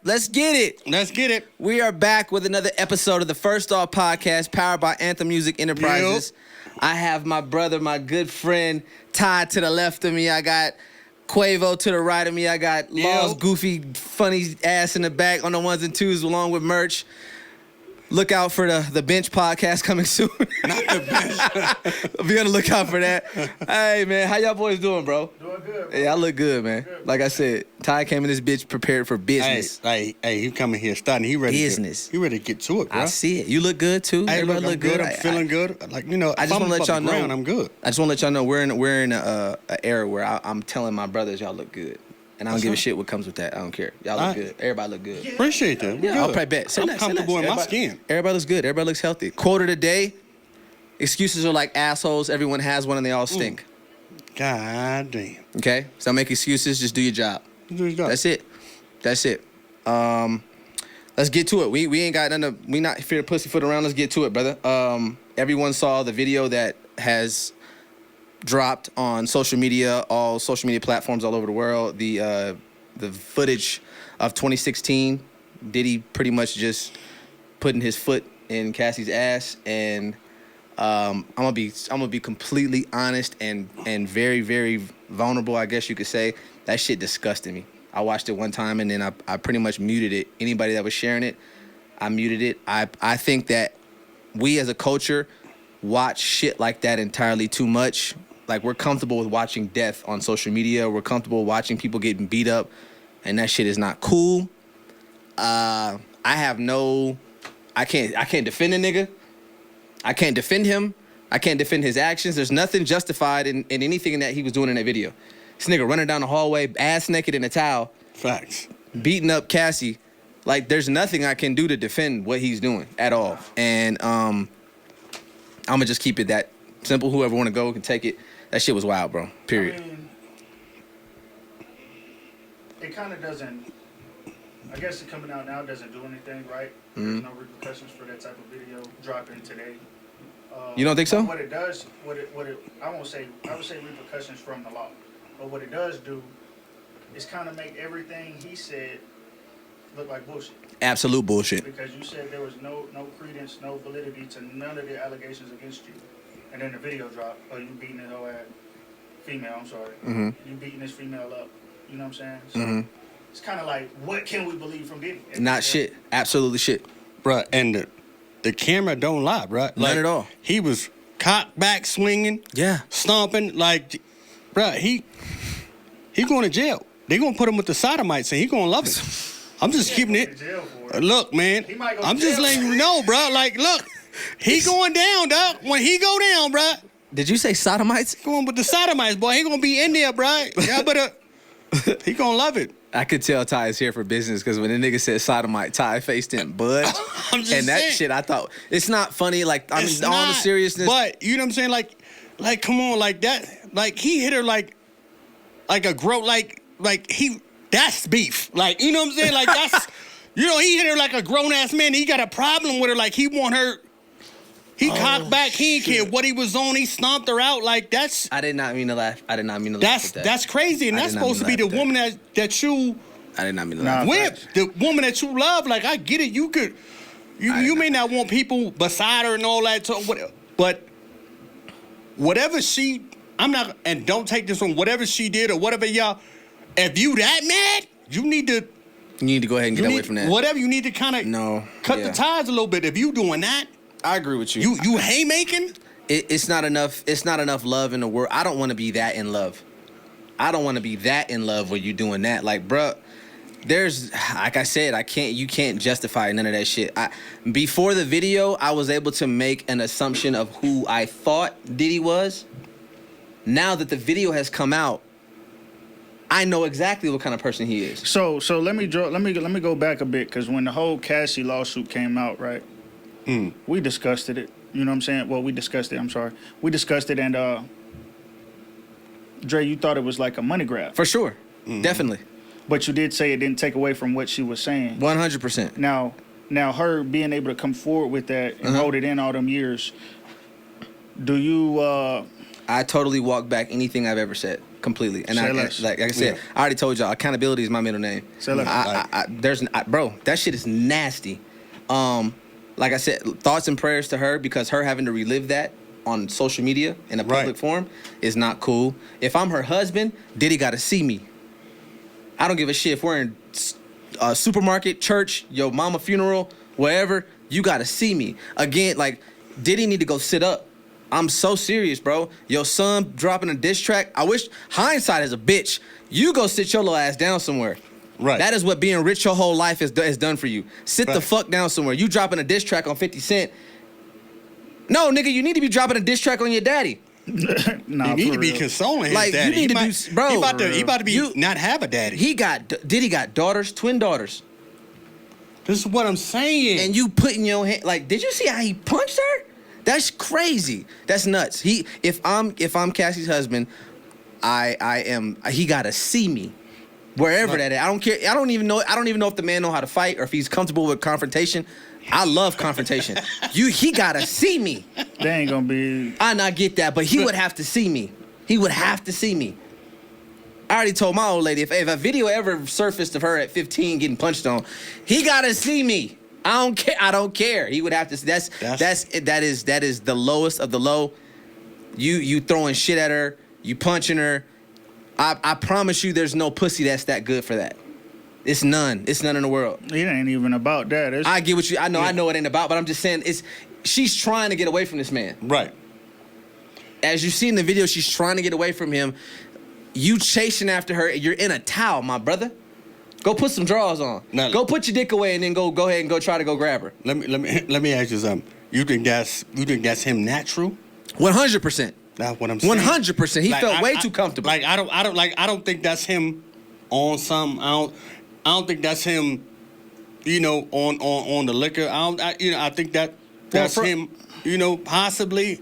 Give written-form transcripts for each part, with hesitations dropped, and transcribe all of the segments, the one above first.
Let's get it. Let's get it. We are back with another episode of the First Off Podcast, powered by Anthem Music Enterprises. Yep. I have my brother, my good friend, Ty to the left of me. I got Quavo to the right of me. I got Law's goofy, funny ass in the back on the ones and twos, along with merch. Look out for the Bench podcast coming soon. Not the Bench. Be on the lookout for that. Hey, man, how y'all boys doing, bro? Doing good, bro. Hey, I look good, man. Good, like I said, Ty came in this bitch prepared for business. Hey, he coming here starting. He ready. He ready to get to it, bro. I see it. You look good too. Hey, Everybody look good. I'm feeling good. Like, you know, I just want to let y'all know. I'm good. I just want to let y'all know we're in an era where I'm telling my brothers y'all look good. And I don't give a shit what comes with that. I don't care. Y'all look good. Everybody look good. Yeah. Appreciate that. Yeah, I'll probably bet. I'm comfortable in my skin. Everybody looks good. Everybody looks healthy. Quote of the day: excuses are like assholes. Everyone has one and they all stink. God damn. Okay? So don't make excuses. Just do your job. Do your job. That's it. Let's get to it. We ain't got nothing to, we not here to pussyfoot around. Let's get to it, brother. Everyone saw the video that has dropped on social media, all social media platforms all over the world. The footage of 2016, Diddy pretty much just putting his foot in Cassie's ass, and I'm gonna be completely honest and very, very vulnerable, I guess you could say. That shit disgusted me. I watched it one time and then I pretty much muted it. Anybody that was sharing it, I muted it. I think that we as a culture watch shit like that entirely too much. Like, we're comfortable with watching death on social media. We're comfortable watching people getting beat up, and that shit is not cool. I can't defend a nigga. I can't defend him. I can't defend his actions. There's nothing justified in anything that he was doing in that video. This nigga running down the hallway, ass naked in a towel. Facts. Beating up Cassie. Like, there's nothing I can do to defend what he's doing at all. And I'm going to just keep it that simple. Whoever want to go can take it. That shit was wild, bro. Period. I mean, it kind of doesn't, I guess it coming out now doesn't do anything, right? There's no repercussions for that type of video dropping today. You don't think so? What it does, I would say repercussions from the law. But what it does do is kind of make everything he said look like bullshit. Absolute bullshit. Because you said there was no credence, no validity to none of the allegations against you. And then the video dropped, you beating this whole ass female, I'm sorry. You beating this female up. You know what I'm saying? So it's kind of like, what can we believe from Diddy? Not shit. Absolutely shit. Bruh, and the camera don't lie, bruh. None at all. He was cocked back swinging. Yeah. Stomping. Like, bruh, he going to jail. They going to put him with the sodomites and he going to love it. I'm just keeping it. Look, man. I'm just letting you know, bruh. Like, look. He going down, dog. When he go down, bruh. Did you say sodomites? Going with the sodomites, boy. He gonna be in there, bruh. Yeah, but he gonna love it. I could tell Ty is here for business because when the nigga said sodomite, Ty faced him budge. I'm just and that saying. Shit, I thought, it's not funny. Like, I mean, all the seriousness. But, you know what I'm saying? Like, come on, like that. Like, he hit her like a grown, like that's beef. Like, you know what I'm saying? Like, that's, you know, he hit her like a grown-ass man. He got a problem with her. Like, he want her. He cocked back. He didn't care what he was on. He stomped her out. Like, that's... I did not mean to laugh. Laugh at that. That's crazy. And that's supposed to be the woman that you... I did not mean to laugh. Whip. The woman that you love. Like, I get it. You could... You may not want people beside her and all that. But whatever she... I'm not... And don't take this from whatever she did or whatever y'all... If you that mad, you need to... You need to go ahead and get away from that. Whatever, you need to kind of... Cut the ties a little bit. If you doing that... I agree with you. You haymaking? It's not enough. It's not enough love in the world. I don't want to be that in love. I don't want to be that in love where you doing that. Like, bruh, there's, like I said, you can't justify none of that shit. Before the video, I was able to make an assumption of who I thought Diddy was. Now that the video has come out, I know exactly what kind of person he is. So let me go back a bit, because when the whole Cassie lawsuit came out, right? We discussed it. You know what I'm saying? Well, we discussed it. I'm sorry. We discussed it, and Dre, you thought it was like a money grab. For sure. Definitely. But you did say it didn't take away from what she was saying. 100%. Now her being able to come forward with that and hold it in all them years, do you... I totally walk back anything I've ever said. completely. And Say I, less. like I said, Yeah. I already told y'all, accountability is my middle name. Say less. Bro, that shit is nasty. Like I said, thoughts and prayers to her, because her having to relive that on social media in a public Right. forum is not cool. If I'm her husband, Diddy got to see me. I don't give a shit if we're in a supermarket, church, your mama funeral, wherever. You got to see me. Again, like, Diddy need to go sit up. I'm so serious, bro. Your son dropping a diss track. I wish hindsight is a bitch. You go sit your little ass down somewhere. Right. That is what being rich your whole life has done for you. Sit the Right. fuck down somewhere. You dropping a diss track on 50 Cent. No, nigga, you need to be dropping a diss track on your daddy. Nah, You need for to be real. consoling his Like, you daddy. need to might, do- bro, He about to be you- not have a daddy. Diddy got daughters, twin daughters. This is what I'm saying. And you putting your hand, like, did you see how he punched her? That's crazy. That's nuts. If I'm Cassie's husband, he gotta see me. Wherever that is. I don't care. I don't even know if the man know how to fight or if he's comfortable with confrontation. I love confrontation. He gotta see me. They ain't gonna be. I not get that, but he would have to see me. He would have to see me. I already told my old lady, if a video ever surfaced of her at 15 getting punched on, he gotta see me. I don't care. He would have to. That is the lowest of the low. You throwing shit at her. You punching her. I promise you, there's no pussy that's that good for that. It's none. It's none in the world. It ain't even about that. It's, I get what you. I know it ain't about, but I'm just saying she's trying to get away from this man. right. As you see in the video, she's trying to get away from him. You chasing after her. You're in a towel, my brother. Go put some drawers on. Now- Go put your dick away and then go ahead and go try to go grab her. Let me ask you something. You think that's him natural? 100%. That's what I'm saying. 100%. He Like, felt way too comfortable. Like I don't think that's him on some. I don't think that's him. You know, on the liquor. I think that's for- him. You know, possibly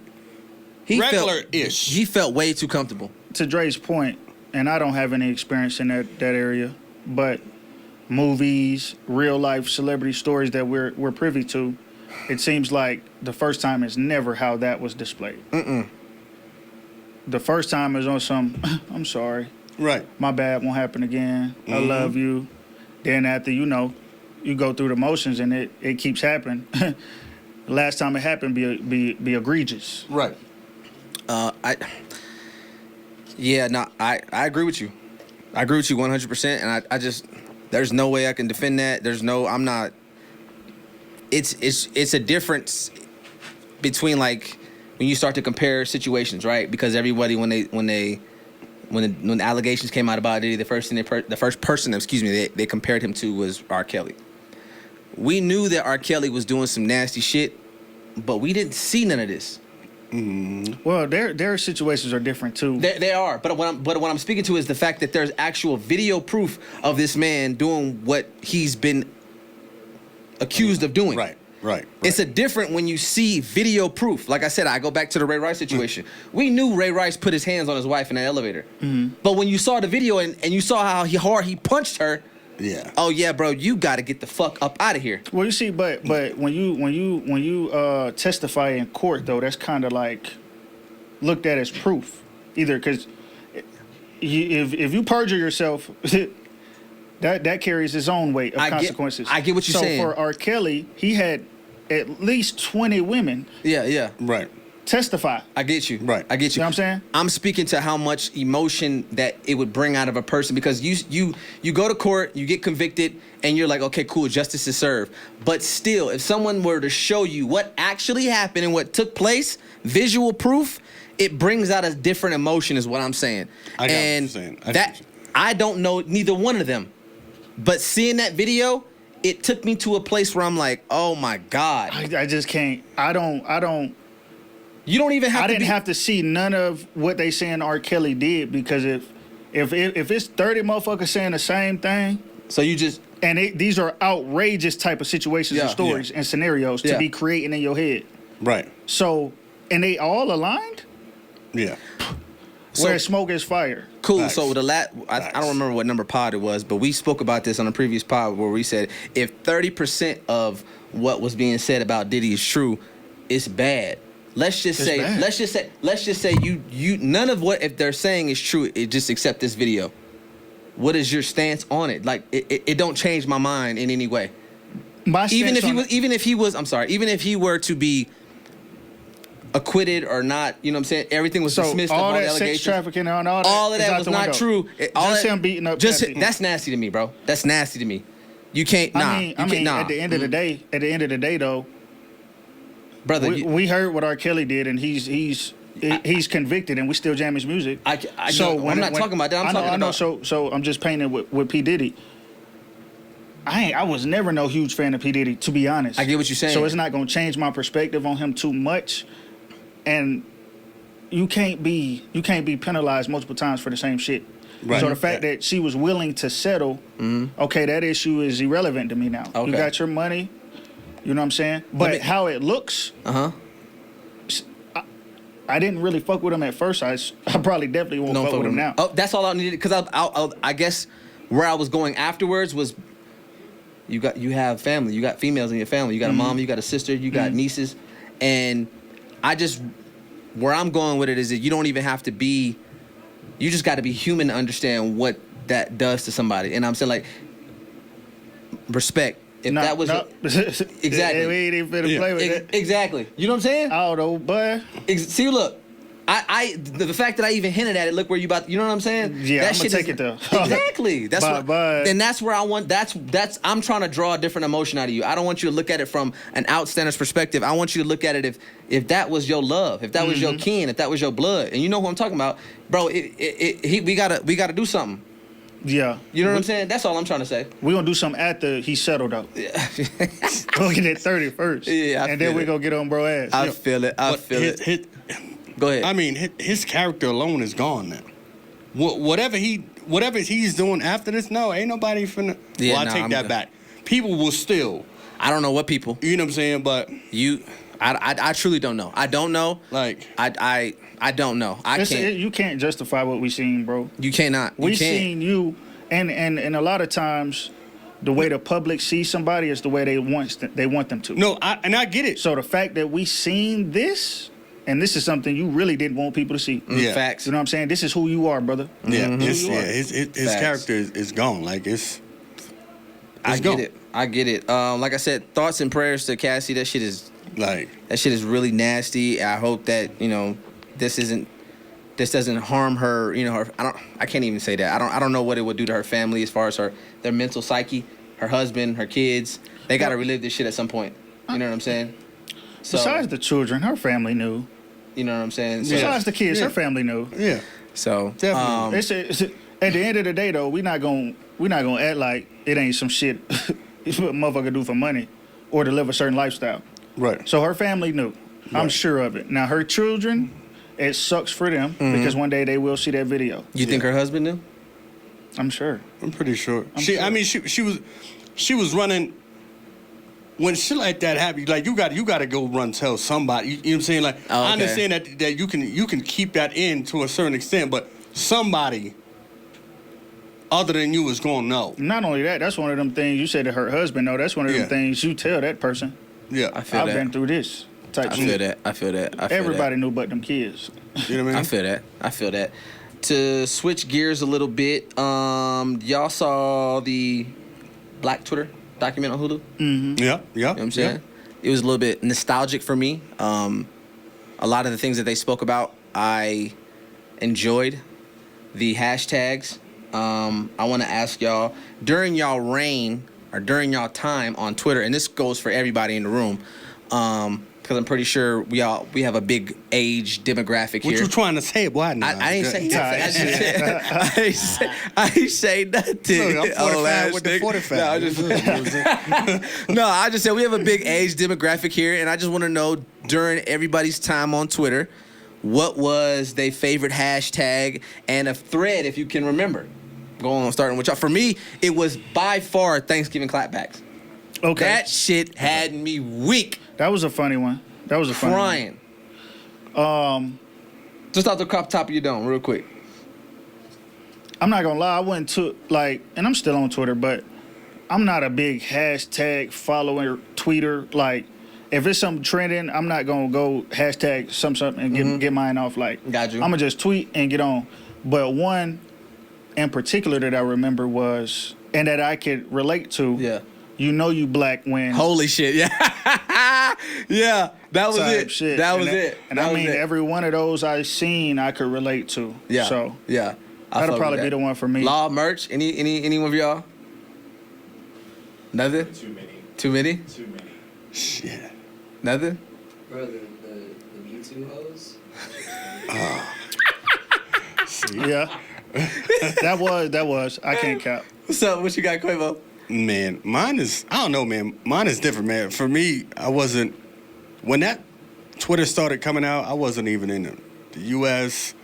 He regular-ish. He felt way too comfortable. to Dre's point, and I don't have any experience in that area, but movies, real life celebrity stories that we're privy to, it seems like the first time is never how that was displayed. The first time is on some, I'm sorry, right. my bad, won't happen again. I love you. Then after, you go through the motions and it keeps happening. The last time it happened be egregious. Right. I agree with you. I agree with you 100%, and I just there's no way I can defend that. I'm not. It's a difference between, like, when you start to compare situations, right? Because everybody when the allegations came out about Diddy, the first person they compared him to was R. Kelly. We knew that R. Kelly was doing some nasty shit, but we didn't see none of this. Well, their situations are different too. They are, but what I'm speaking to is the fact that there's actual video proof of this man doing what he's been accused of doing. Right. It's a different when you see video proof. Like I said, I go back to the Ray Rice situation. We knew Ray Rice put his hands on his wife in that elevator. But when you saw the video and you saw how hard he punched her, Yeah. oh yeah, bro, you got to get the fuck up out of here. Well, you see, but when you testify in court, though, that's kind of like looked at as proof. Either because if you perjure yourself, that carries its own weight of consequences. I get what you're saying. So for R. Kelly, he had at least 20 women Yeah. Right. testify. I get you. Right. I get you. You know what I'm saying? I'm speaking to how much emotion that it would bring out of a person, because you go to court, you get convicted, and you're like, okay, cool, justice is served. But still, if someone were to show you what actually happened and what took place, visual proof, it brings out a different emotion, is what I'm saying. I got what and you're saying. I don't know neither one of them, but seeing that video, it took me to a place where I'm like, oh my God. I just can't. I don't. You don't even have I to didn't be, have to see none of what they saying R. Kelly did, because if it's 30 motherfuckers saying the same thing, so you just and these are outrageous type of situations and Yeah. stories and scenarios to Yeah. be creating in your head. Right. So, and they all aligned. Yeah. Where smoke is fire. Cool. Facts. So I don't remember what number pod it was, but we spoke about this on a previous pod where we said if 30% of what was being said about Diddy is true, it's bad. let's just It's say, bad. let's just say you none of what if they're saying is true. It just accept this video. What is your stance on it? Like it don't change my mind in any way. My Even stance if he was, I'm sorry, even if he were to be acquitted or not, you know what I'm saying? Everything was so dismissed of all all the that sex allegations. trafficking and All of is that out was the not window. true. All Just that- him beating up Just Kathy. that's nasty to me, bro. That's nasty to me. You can't. Nah. I mean, nah. at the end of the day, though, brother. we heard what R. Kelly did, and he's convicted, and we still jam his music. I know. I'm not talking about that. I'm talking I know. about. So I'm just painting with P Diddy. I was never no huge fan of P Diddy, to be honest. I get what you're saying. So it's not gonna change my perspective on him too much, and you can't be penalized multiple times for the same shit. Right. So the fact that she was willing to settle, okay, that issue is irrelevant to me now. Okay. You got your money, you know what I'm saying? But how it looks, Uh huh. I didn't really fuck with him at first. I probably definitely won't fuck with him now. Oh, that's all I needed because I guess where I was going afterwards was you have family, you got females in your family, you got a mom, you got a sister, you got nieces, and where I'm going with it is that you don't even have to be, you just got to be human to understand what that does to somebody, and I'm saying like respect. If that was exactly, we ain't even finna play with that. Exactly, you know what I'm saying? I don't know, but See, look, the fact that I even hinted at it. Look where you about. You know what I'm saying? Yeah, that I'm gonna shit take it there. Exactly. That's But and that's where I want. That's. I'm trying to draw a different emotion out of you. I don't want you to look at it from an outsider's perspective. I want you to look at it if that was your love, if that was your kin, if that was your blood, and you know who I'm talking about, bro. We gotta do something. yeah, You know what I'm saying? That's all I'm trying to say. we gonna do something after he settled though. We'll get that 30 first. Yeah, I and feel then we it. gonna get on bro ass. I feel it. I But feel it. Go ahead. I mean, his character alone is gone now. Whatever he's doing after this, no, ain't nobody finna. Yeah, well, I nah, take I'm that good. back. People will still, I don't know what people. you know what I'm saying? But I truly don't know. I don't know. like, I don't know. I can't. You can't justify what we seen, bro. You cannot. We You can't. seen you, and a lot of times, the way the public sees somebody is the way they want them to. no, I get it. So the fact that we seen this, and this is something you really didn't want people to see. Yeah. Facts. You know what I'm saying? This is who you are, brother. Yeah, This is who you are. his Facts. character is gone. Like it's I gone. get it. I get it. Like I said, thoughts and prayers to Cassie. That shit is like really nasty. I hope that this doesn't harm her. I can't even say that. I don't know what it would do to her family as far as their mental psyche, her husband, her kids. They got to relive this shit at some point. You know what I'm saying? So Besides the children, her family knew. you know what I'm saying. So, Besides the kids, Yeah. her family knew. yeah, so Definitely. At the end of the day, though, we're not gonna act like it ain't some shit it's what a motherfucker do for money or to live a certain lifestyle. right. So her family knew. I'm Right. sure of it. Now her children, it sucks for them because one day they will see that video. you think her husband knew? I'm sure. I'm pretty sure. sure. I mean, she was running. When shit like that happens, like you got to go run tell somebody. You know what I'm saying? Like Oh, okay. I understand that you can keep that in to a certain extent, but somebody other than you is gonna know. Not only that, that's one of them things you said to her husband. No, that's one of them Yeah. things you tell that person. Yeah, I feel I've that. been through this type I shit. feel that. I feel that. I feel Everybody knew but them kids. you know what I I mean? feel that. I feel that. To switch gears a little bit, y'all saw the Black Twitter document on Hulu? Yeah, yeah. You know what I'm saying? It was a little bit nostalgic for me. A lot of the things that they spoke about, I enjoyed. The hashtags. I want to ask y'all, during y'all reign or during y'all time on Twitter, and this goes for everybody in the room, because I'm pretty sure we have a big age demographic What here. you trying to say, boy? I ain't say Nah, nothing. I ain't say nothing. Look, I'm 45 old ass with the nigga. 45. No, I just said we have a big age demographic here, and I just want to know during everybody's time on Twitter, what was their favorite hashtag and a thread, if you can remember. Going on, starting with y'all. For me, it was by far Thanksgiving clapbacks. Okay. That shit had me weak, That was a funny one. That was a funny crying. one. Just off the top of your dome, real quick. I'm not gonna lie, I went to and I'm still on Twitter, but I'm not a big hashtag follower tweeter. Like, if it's something trending, I'm not gonna go hashtag something and get mine off. Like, Got you. I'm gonna just tweet and get on. But one in particular that I remember was, and that I could relate to. Yeah. You know you black when Holy shit! Yeah, yeah. That was type it. shit. That And was it. And That I was mean, it. every one of those I seen, I could relate to. Yeah. So yeah. I that'll fuck probably with be that. the one for me. Law merch. Any one of y'all? Nothing. Too many. Too many. Too many. Shit. Nothing. Bro, the YouTube hoes. Yeah. that was. I can't cap. What's up? What you got, Quavo? Man, mine is, I don't know, man. Mine is different, man. For me, I wasn't, when that Twitter started coming out, I wasn't even in the U.S.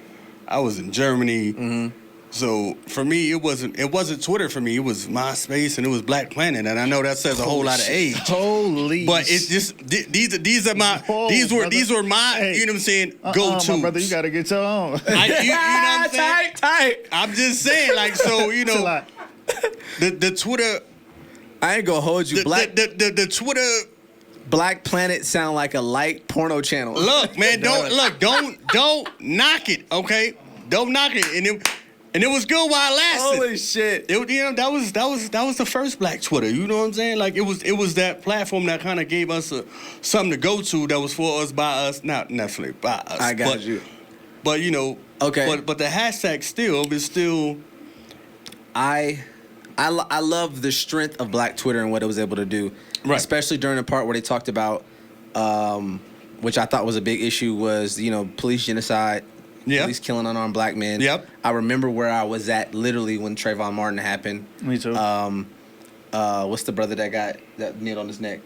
I was in Germany. So for me, it wasn't Twitter for me. It was MySpace and it was Black Planet. And I know that says a whole lot of age. Holy. But it's just, these are my, Whoa, these were my, Hey. you know what I'm saying, go-tos. My brother, you gotta get your own. You know what I'm saying? Tight. I'm just saying, like, so, you It's a know, lot. the Twitter, I ain't gonna hold you. the Twitter, Black Planet sound like a light porno channel. look, man, don't knock it, okay? Don't knock it. And it was good while it lasted. Holy shit. It, you know, that was the first Black Twitter. You know what I'm saying? Like it was that platform that kind of gave us something to go to that was for us, by us, not necessarily by us. I got you. But you know, Okay. But the hashtag still is still. I love the strength of Black Twitter and what it was able to do, Right. especially during the part where they talked about, which I thought was a big issue, was police genocide, Yeah. police killing unarmed black men. Yep. I remember where I was at literally when Trayvon Martin happened. Me too. What's the brother that kneeled on his neck?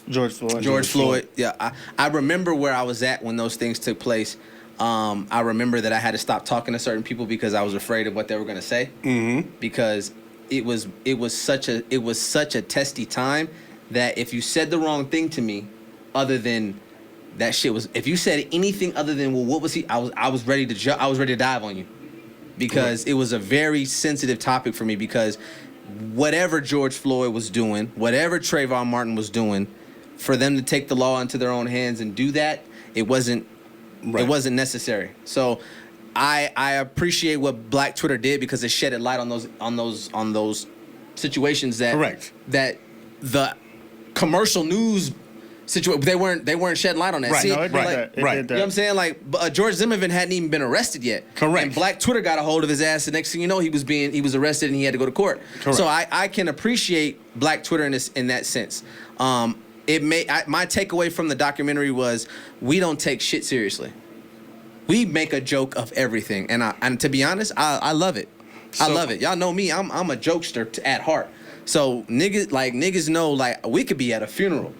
George Floyd. George Floyd. Yeah, I remember where I was at when those things took place. I remember that I had to stop talking to certain people because I was afraid of what they were going to say. Mm-hmm. Because it was such a testy time that if you said the wrong thing to me, other than that shit was, if you said anything other than, well, what was he? I was ready to I was ready to dive on you, because it was a very sensitive topic for me, because whatever George Floyd was doing, whatever Trayvon Martin was doing, for them to take the law into their own hands and do that, it wasn't necessary. So I appreciate what Black Twitter did, because it shedded light on those situations that Correct. that the commercial news situation, they weren't shedding light on that. Right. See, No, it did like, that. It right. did you that. know what I'm saying? Like George Zimmerman hadn't even been arrested yet. Correct. And Black Twitter got a hold of his ass. The next thing you know, he was arrested and he had to go to court. Correct. So I can appreciate Black Twitter in that sense. My takeaway from the documentary was, we don't take shit seriously. We make a joke of everything, and to be honest, I love it. I So- love it. Y'all know me. I'm a jokester at heart. So niggas know, like, we could be at a funeral.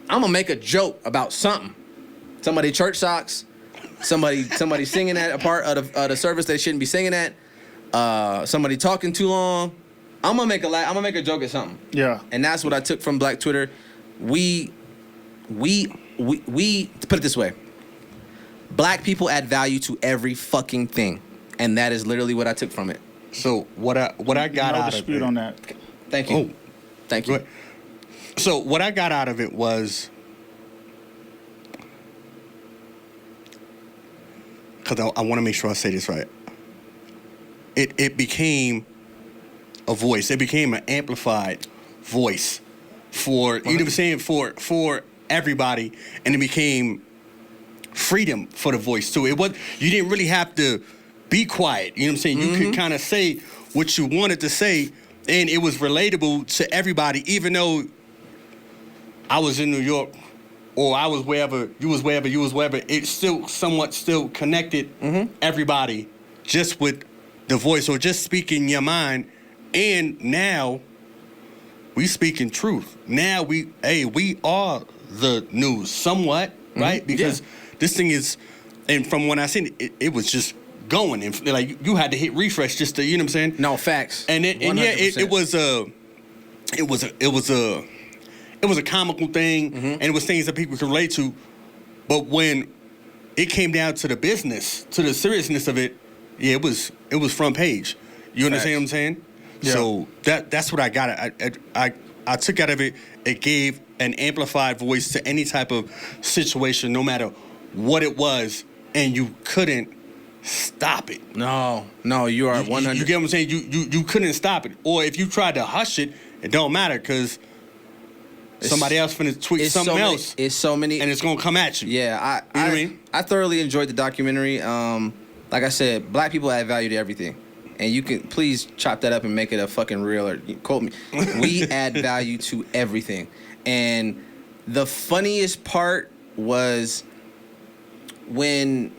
I'm gonna make a joke about something. Somebody church socks. Somebody singing at a part of the service they shouldn't be singing at. Somebody talking too long. I'm gonna make a joke at something. Yeah. And that's what I took from Black Twitter. We put it this way. Black people add value to every fucking thing, and that is literally what I took from it. So what I got No out of dispute it. on that. Thank you. Oh. Thank you. Right. So what I got out of it was, because I want to make sure I say this right. It became a voice. It became an amplified voice for, you know what I'm saying, for everybody, and it became freedom for the voice too. You didn't really have to be quiet. You know what I'm saying? You could kind of say what you wanted to say, and it was relatable to everybody, even though I was in New York, or I was wherever, you was wherever, it still somewhat still connected everybody just with the voice, or just speaking your mind. And now we speaking truth. Now we are the news somewhat, right? Because this thing is, and from when I seen it, it was just going, and like you had to hit refresh just to, you know what I'm saying? No, facts. And yeah, it was a comical thing, and it was things that people could relate to. But when it came down to the business, to the seriousness of it, yeah, it was front page. You understand what I'm saying? Yeah. So that's what I got. I took out of it, it gave an amplified voice to any type of situation, no matter what it was, and you couldn't stop it. No, you are 100. You get what I'm saying? You couldn't stop it. Or if you tried to hush it, it don't matter because somebody else finna tweet it's something so many, else, it's so many. and it's gonna come at you. Yeah, You know what I mean? I thoroughly enjoyed the documentary. Like I said, black people add value to everything. And you can please chop that up and make it a fucking reel or quote me. We add value to everything. And the funniest part was when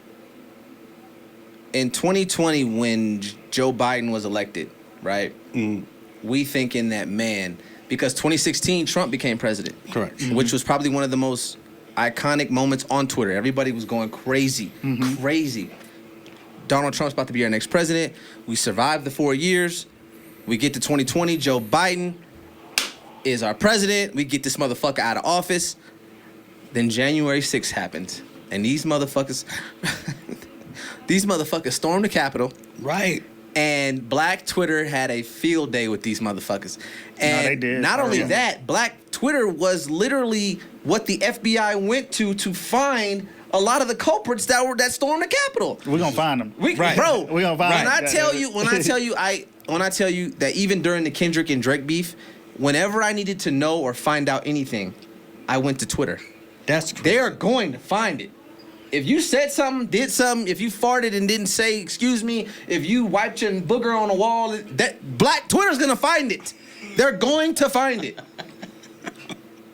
in 2020 when Joe Biden was elected, right? We thinking that, man, because 2016 Trump became president. Correct. Which was probably one of the most iconic moments on Twitter. Everybody was going crazy. Crazy. Donald Trump's about to be our next president. We survived the 4 years. We get to 2020. Joe Biden is our president. We get this motherfucker out of office. Then January 6th happened. And these motherfuckers stormed the Capitol. Right. And Black Twitter had a field day with these motherfuckers. And they did. not only Yeah. that, Black Twitter was literally what the FBI went to find a lot of the culprits that stormed the Capitol. We're gonna find them. Right. Bro, We gonna find when them. I tell you that even during the Kendrick and Drake beef, whenever I needed to know or find out anything, I went to Twitter. That's crazy. They are going to find it. If you said something, did something, if you farted and didn't say excuse me, if you wiped your booger on a wall, that Black Twitter's gonna find it. They're going to find it.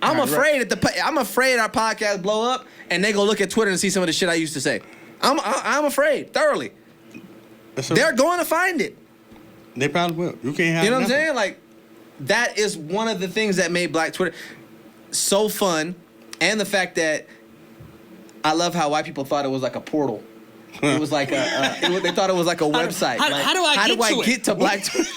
I'm afraid I'm afraid our podcast blow up and they go look at Twitter and see some of the shit I used to say. I'm afraid thoroughly. They're going to find it. They probably will. You can't have. You know what I'm nothing. saying? Like, that is one of the things that made Black Twitter so fun, and the fact that I love how white people thought it was like a portal. It was like they thought it was like a website. how do I get to it? Black Twitter?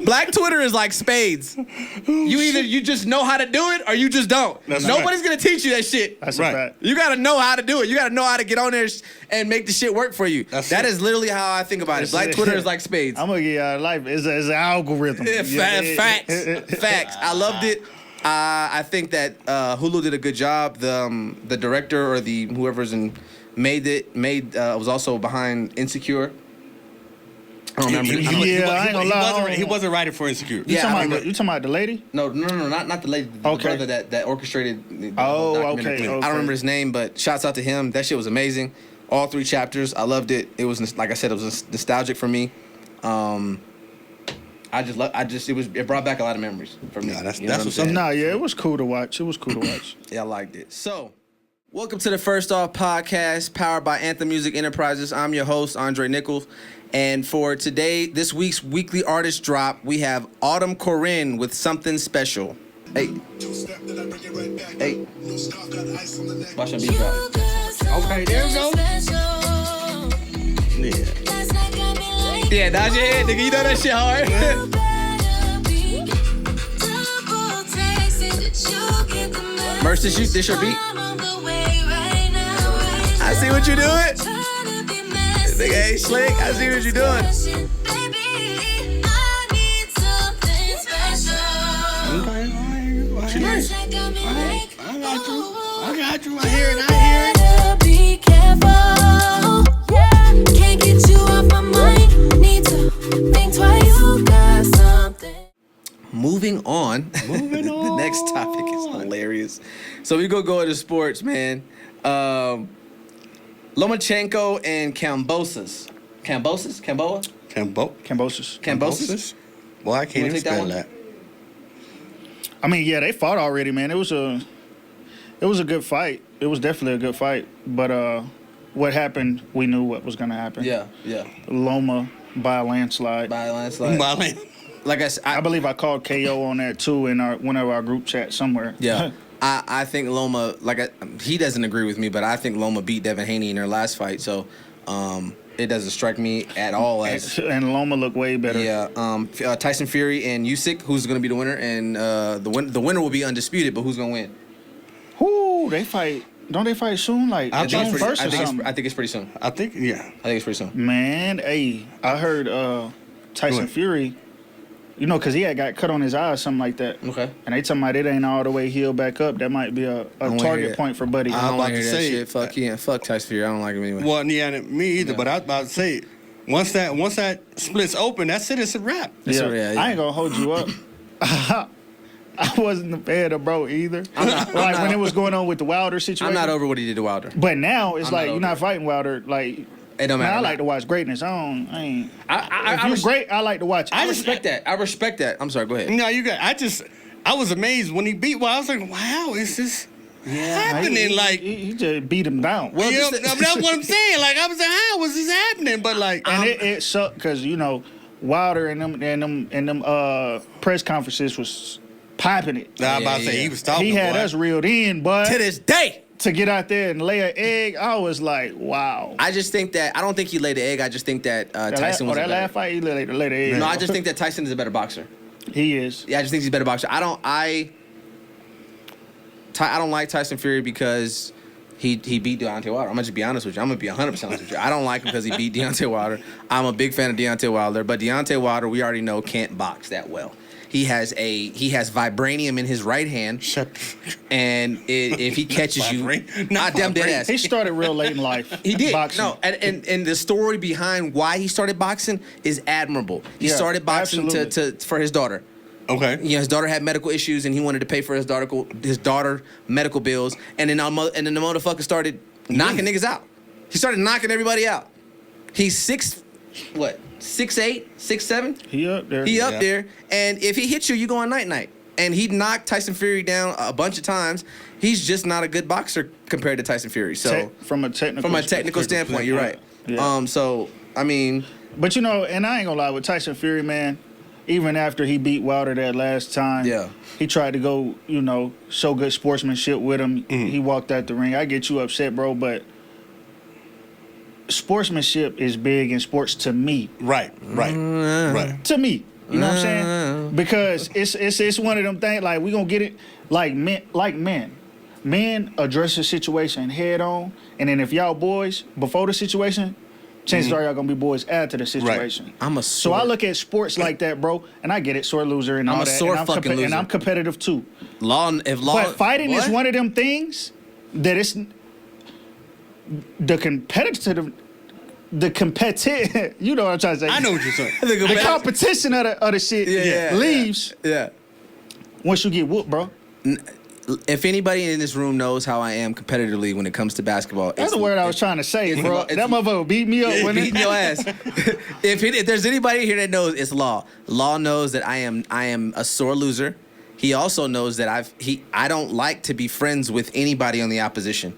Black Twitter is like spades. You just know how to do it or you just don't. That's Nobody's gonna teach you that shit. That's Right. a fact. You gotta know how to do it. You gotta know how to get on there and make the shit work for you. That's That it. is literally how I think about it. Black Twitter is like spades. I'm gonna get y'all life. It's an algorithm. Yeah, facts. I loved it. I think that Hulu did a good job. The director or the whoever's was also behind Insecure. I don't remember. I ain't gonna lie. He wasn't writing for Insecure. Yeah, I remember. You talking about the lady? No, not the lady, the Okay. brother that orchestrated the Oh, whole documentary. okay. I don't remember his name, but shouts out to him. That shit was amazing. All 3 chapters, I loved it. It was, like I said, it was nostalgic for me. It brought back a lot of memories for me. Yeah, that's You know what I'm what's saying? Nah, yeah, it was cool to watch. Yeah, I liked it. So, welcome to the First Off podcast, powered by Anthem Music Enterprises. I'm your host, Andre Nichols. And for today, this week's weekly artist drop, we have Autumn Corinne with Something Special. Hey. Watch your beat drop. Okay, there we go. Yeah. Yeah, nod your head, nigga. You know that shit hard. Merch, this your beat? I see what you're doing. Nigga, hey, slick. I see what you're doing. Okay, nice. I got you. I hear it. Be careful. Can't get you off my mind. Need to think twice. You got something. Moving on. The next topic is hilarious. So we go into sports, man. Lomachenko and Kambosos. Kamboa? Cambosis. Well, I can't You wanna even take that spell one? that. I mean, yeah, they fought already, man. It was a good fight. It was definitely a good fight. But what happened, we knew what was gonna happen. Yeah. Loma by a landslide. By a landslide. Marlon. Like I said, I believe I called KO on that too in one of our group chats somewhere. yeah. I think Loma, he doesn't agree with me, but I think Loma beat Devin Haney in their last fight. So it doesn't strike me at all as. And Loma looked way better. Yeah. Tyson Fury and Usyk, who's going to be the winner, and the winner will be undisputed, but who's going to win? Whoo, they fight. Don't they fight soon? Like I think June it's pretty- 1st or something? I think it's pretty soon. I think, yeah. I think it's pretty soon. Man, hey, I heard Tyson What? Fury because he had got cut on his eye or something like that. Okay. And they talking about it ain't all the way healed back up. That might be a wanna hear target that. point for Buddy. I don't about want to to hear that say shit. it. Fuck Tyson Fury. I don't like him anyway. Well, yeah, me either. But I was about to say, once that splits open, that's it. It's a wrap. Yeah. I ain't gonna hold you up. I wasn't a fan of bro either. When it was going on with the Wilder situation. I'm not over what he did to Wilder. But now it's I'm like not you're over not it. fighting Wilder. Like, It don't man, matter. I like to watch greatness. If I you're great, I like to watch it. I respect that. I respect that. I'm sorry. Go ahead. No, you got. I was amazed when he beat. Well, I was like, wow, is this happening? Like, he just beat him down. Well, you know, this- that's what I'm saying. Like, I was like, how was this happening? But like, And it sucked because Wilder and them press conferences was popping it. nah, I'm about to Yeah, say yeah. he was talking. He had boy. us reeled in, but To this day. to get out there and lay an egg, I was like, wow. I just think that I don't think he laid the egg. I just think that Tyson was a that better. last fight, he laid an egg. No, I just think that Tyson is a better boxer. he is. Yeah, I just think he's a better boxer. I don't like Tyson Fury because he beat Deontay Wilder. I'm gonna just be honest with you. I'm gonna be 100% honest with you. I don't like him because he beat Deontay Wilder. I'm a big fan of Deontay Wilder, but Deontay Wilder, we already know, can't box that well. He has vibranium in his right hand, Shut. and if he catches you, Not damn dead vibranium. ass. He started real late in life. He did. Boxing. No, and the story behind why he started boxing is admirable. He Yeah, started boxing absolutely. for his daughter. Okay. You know, his daughter had medical issues, and he wanted to pay for his daughter medical bills. And then the motherfucker started knocking niggas out. He started knocking everybody out. He's 6'8", 6'7". He up there. He up there, and if he hits you, you go on night. And he knocked Tyson Fury down a bunch of times. He's just not a good boxer compared to Tyson Fury. So from a technical standpoint, you're right. Yeah. So I mean, But and I ain't gonna lie, with Tyson Fury, man, even after he beat Wilder that last time, Yeah. he tried to go, show good sportsmanship with him. He walked out the ring. I get you upset, bro, but sportsmanship is big in sports to me. Right. To me. You know what I'm saying? Because it's one of them things, like, we gonna get it like men. Men address the situation head on, and then if y'all boys before the situation, chances are y'all gonna be boys after the situation. So I look at sports like that, bro, and I get it, sore loser and all I'm a that. sore and fucking loser. And I'm competitive too. But Fighting is one of them things that it's the competitive, you know what I'm trying to say. I know what you're saying. The competition of the shit leaves Yeah. once you get whooped, bro. If anybody in this room knows how I am competitively when it comes to basketball, That's the word I was trying to say, bro. it's- That motherfucker beat me up when beating your ass. If there's anybody here that knows, it's Law. Law knows that I am a sore loser. He also knows that I don't like to be friends with anybody on the opposition.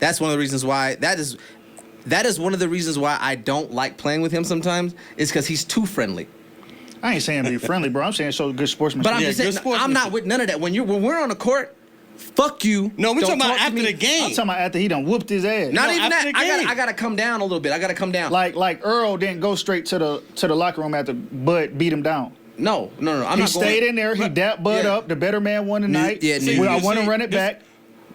That's one of the reasons why that is one of the reasons why I don't like playing with him sometimes, is because he's too friendly. I ain't saying be friendly, bro. I'm saying show good sportsmanship. But I'm Yeah, just good saying, I'm not sportsmanship. with none of that. When we're on the court, fuck you. No, we're Don't talking about talk to after me. the game. I'm talking about after he done whooped his ass. Not No, even after that. the game. I gotta come down a little bit. I gotta come down. Like Earl didn't go straight to the locker room after Bud beat him down. No. I'm He not stayed going. in there. He dapped Bud Yeah. up. The better man won the night. yeah, I you want to see, run it back.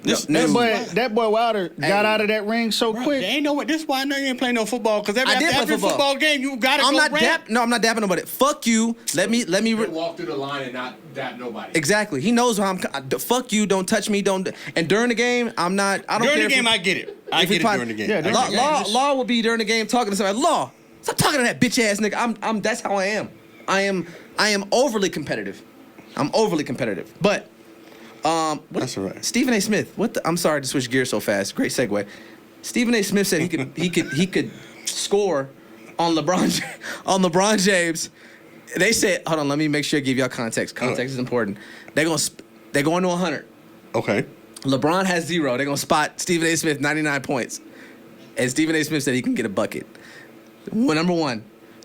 This That boy Wilder got out of that ring so They quick. ain't know what. This is why I know you ain't playing no football. Because I did play every football. football game, you gotta I'm go not rap. I'm not dapping nobody. Fuck you. Let me. You walk through the line and not dap nobody. Exactly. He knows how I'm. Fuck you. Don't touch me. Don't. And during the game, I'm not. I don't During care the game, if I get it. I if we get it pot- during the game. Yeah, during Law, the game, Law will be during the game talking to somebody. Law, stop talking to that bitch ass nigga. I'm. That's how I am. I am overly competitive. I'm overly competitive. But That's all right. Stephen A. Smith. I'm sorry to switch gears so fast. Great segue. Stephen A. Smith said he could score on LeBron James. They said, hold on, let me make sure I give y'all context. Context is important. They're going to 100. Okay. LeBron has 0. They're gonna spot Stephen A. Smith 99 points. And Stephen A. Smith said he can get a bucket. Well, number 1,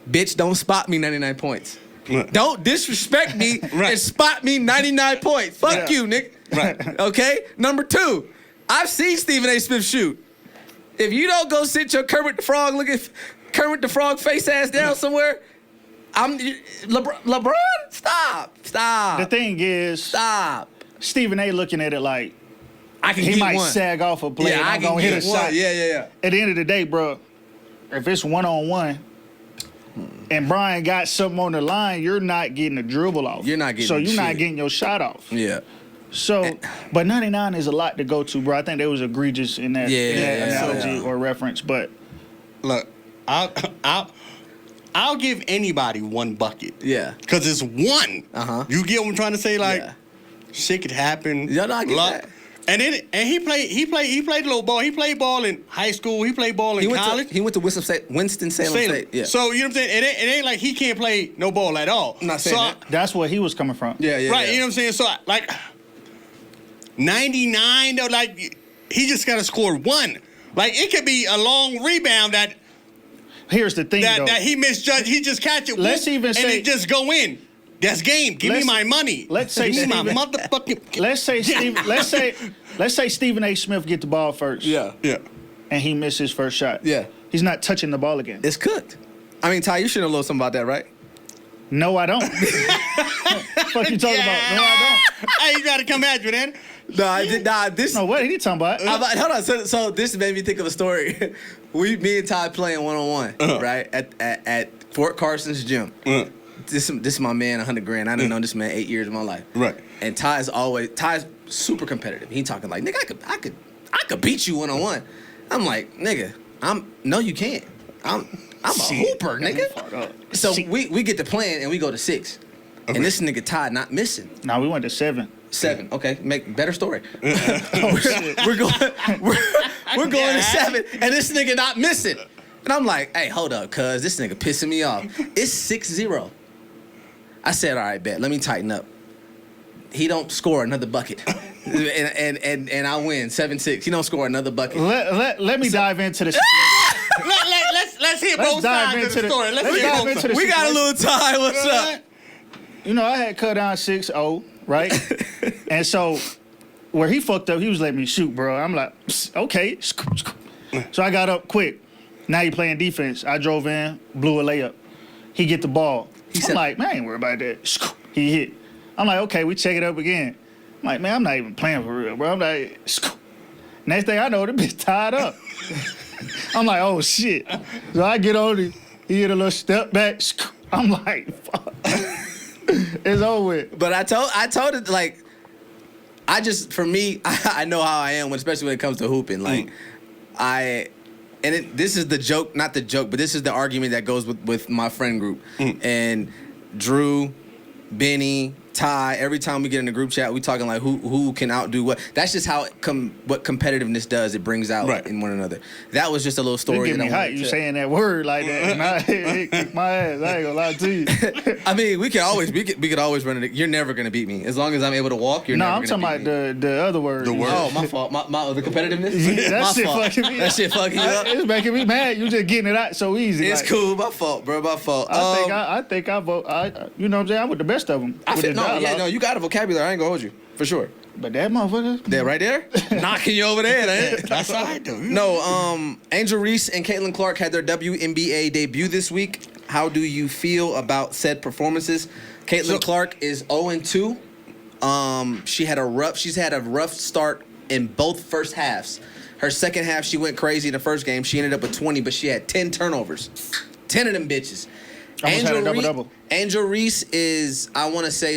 bitch, don't spot me 99 points. Right. Don't disrespect me Right. and spot me 99 points. Fuck Yeah. you, Nick. Right. Okay? Number 2, I've seen Stephen A. Smith shoot. If you don't go sit your Kermit the Frog face ass down somewhere, LeBron, stop. The thing is, Stop. Stephen A. looking at it like I can he get might one. sag off a play and I'm gonna hit a shot. Yeah. At the end of the day, bro, if it's 1-on-1, and Brian got something on the line, you're not getting a dribble off. You're not getting So you're not shit. getting your shot off. Yeah. So, but 99 is a lot to go to, bro. I think they was egregious in that, analogy or reference. But Look, I'll give anybody one bucket. Yeah. Cause it's one. Uh-huh. You get what I'm trying to say? Like, Yeah. shit could happen. Yeah, no, I get that. And then he played little ball. He played ball in high school. He played ball in college. He went to Winston-Salem State. Yeah. So you know what I'm saying? It ain't like he can't play no ball at all. I'm not saying so that. that's where he was coming from. Yeah. right, Yeah. you know what I'm saying? So like 99 though, like he just gotta score one. Like it could be a long rebound that Here's the thing, though. he misjudged. He just catch it. Let's whoop, even and say- it just go in. That's game. Give me Let's- my money. let's say Give me my Steven- motherfucking. Let's say Stephen A. Smith get the ball first. Yeah. And he missed his first shot. Yeah. He's not touching the ball again. It's cooked. I mean, Ty, you should know a little something about that, right? No, I don't. Fuck you talking about? No, I Hey, you gotta come at you, then. No, I did not. This. don't. No, what are you talking about? Hold on. So this made me think of a story. Me and Ty playing 1-on-1, right? At Fort Carson's gym. This is my man, $100,000. I didn't know this man 8 years of my life. Right. And Ty's super competitive. He talking like, nigga, I could beat you 1-on-1. I'm like, nigga, no, you can't. I'm a hooper, nigga. So we get the plan and we go to 6. And this nigga Ty not missing. No, we went to 7. 7. Okay, make better story. we're going to 7, and this nigga not missing. And I'm like, hey, hold up, cuz this nigga pissing me off. It's 6-0. I said, all right, bet. Let me tighten up. He don't score another bucket, and I win 7-6. He don't score another bucket. Let me dive into this. Let's hear both sides of the story. Let's hear dive both into sides. the We got a little time. What's up? You know, I had cut down 6-0, right? And so where he fucked up, he was letting me shoot, bro. I'm like, okay. So I got up quick. Now he playing defense. I drove in, blew a layup. He get the ball. I'm like, man, I ain't worried about that. He hit. I'm like, okay, we check it up again. I'm like, man, I'm not even playing for real, bro. I'm like, next thing I know, the bitch tied up. I'm like, oh shit. So I get on him. He hit a little step back. I'm like, fuck. It's over with. But I told it like, for me, I know how I am, especially when it comes to hooping. Like, this is the joke, not the joke, but this is the argument that goes with my friend group. And Drew, Benny, Ty, every time we get in the group chat, we talking like who can outdo what. That's just how what competitiveness does. It brings out in one another. That was just a little You story. get me hype. You saying that word like that. And it kicked my ass. I ain't gonna lie to you. I mean, we could always run it. You're never gonna beat me as long as I'm able to walk. You're No, never I'm gonna talking beat about me. the other word. Oh, my fault. The competitiveness. That My shit fault. fucking me up. That shit fucking you up. It's making me mad. You just getting it out so easy. It's like, cool. My fault, bro. My fault. I think I vote. You know what I'm saying? I'm with the best of them. No, you got a vocabulary. I ain't gonna hold you for sure. But that motherfucker. That right there, knocking you over there. That's all right, though. No, Angel Reese and Caitlin Clark had their WNBA debut this week. How do you feel about said performances? Caitlin Clark is 0-2. She's had a rough start in both first halves. Her second half, she went crazy in the first game. She ended up with 20, but she had 10 turnovers. 10 of them bitches. Almost had a double-double. Angel Reese is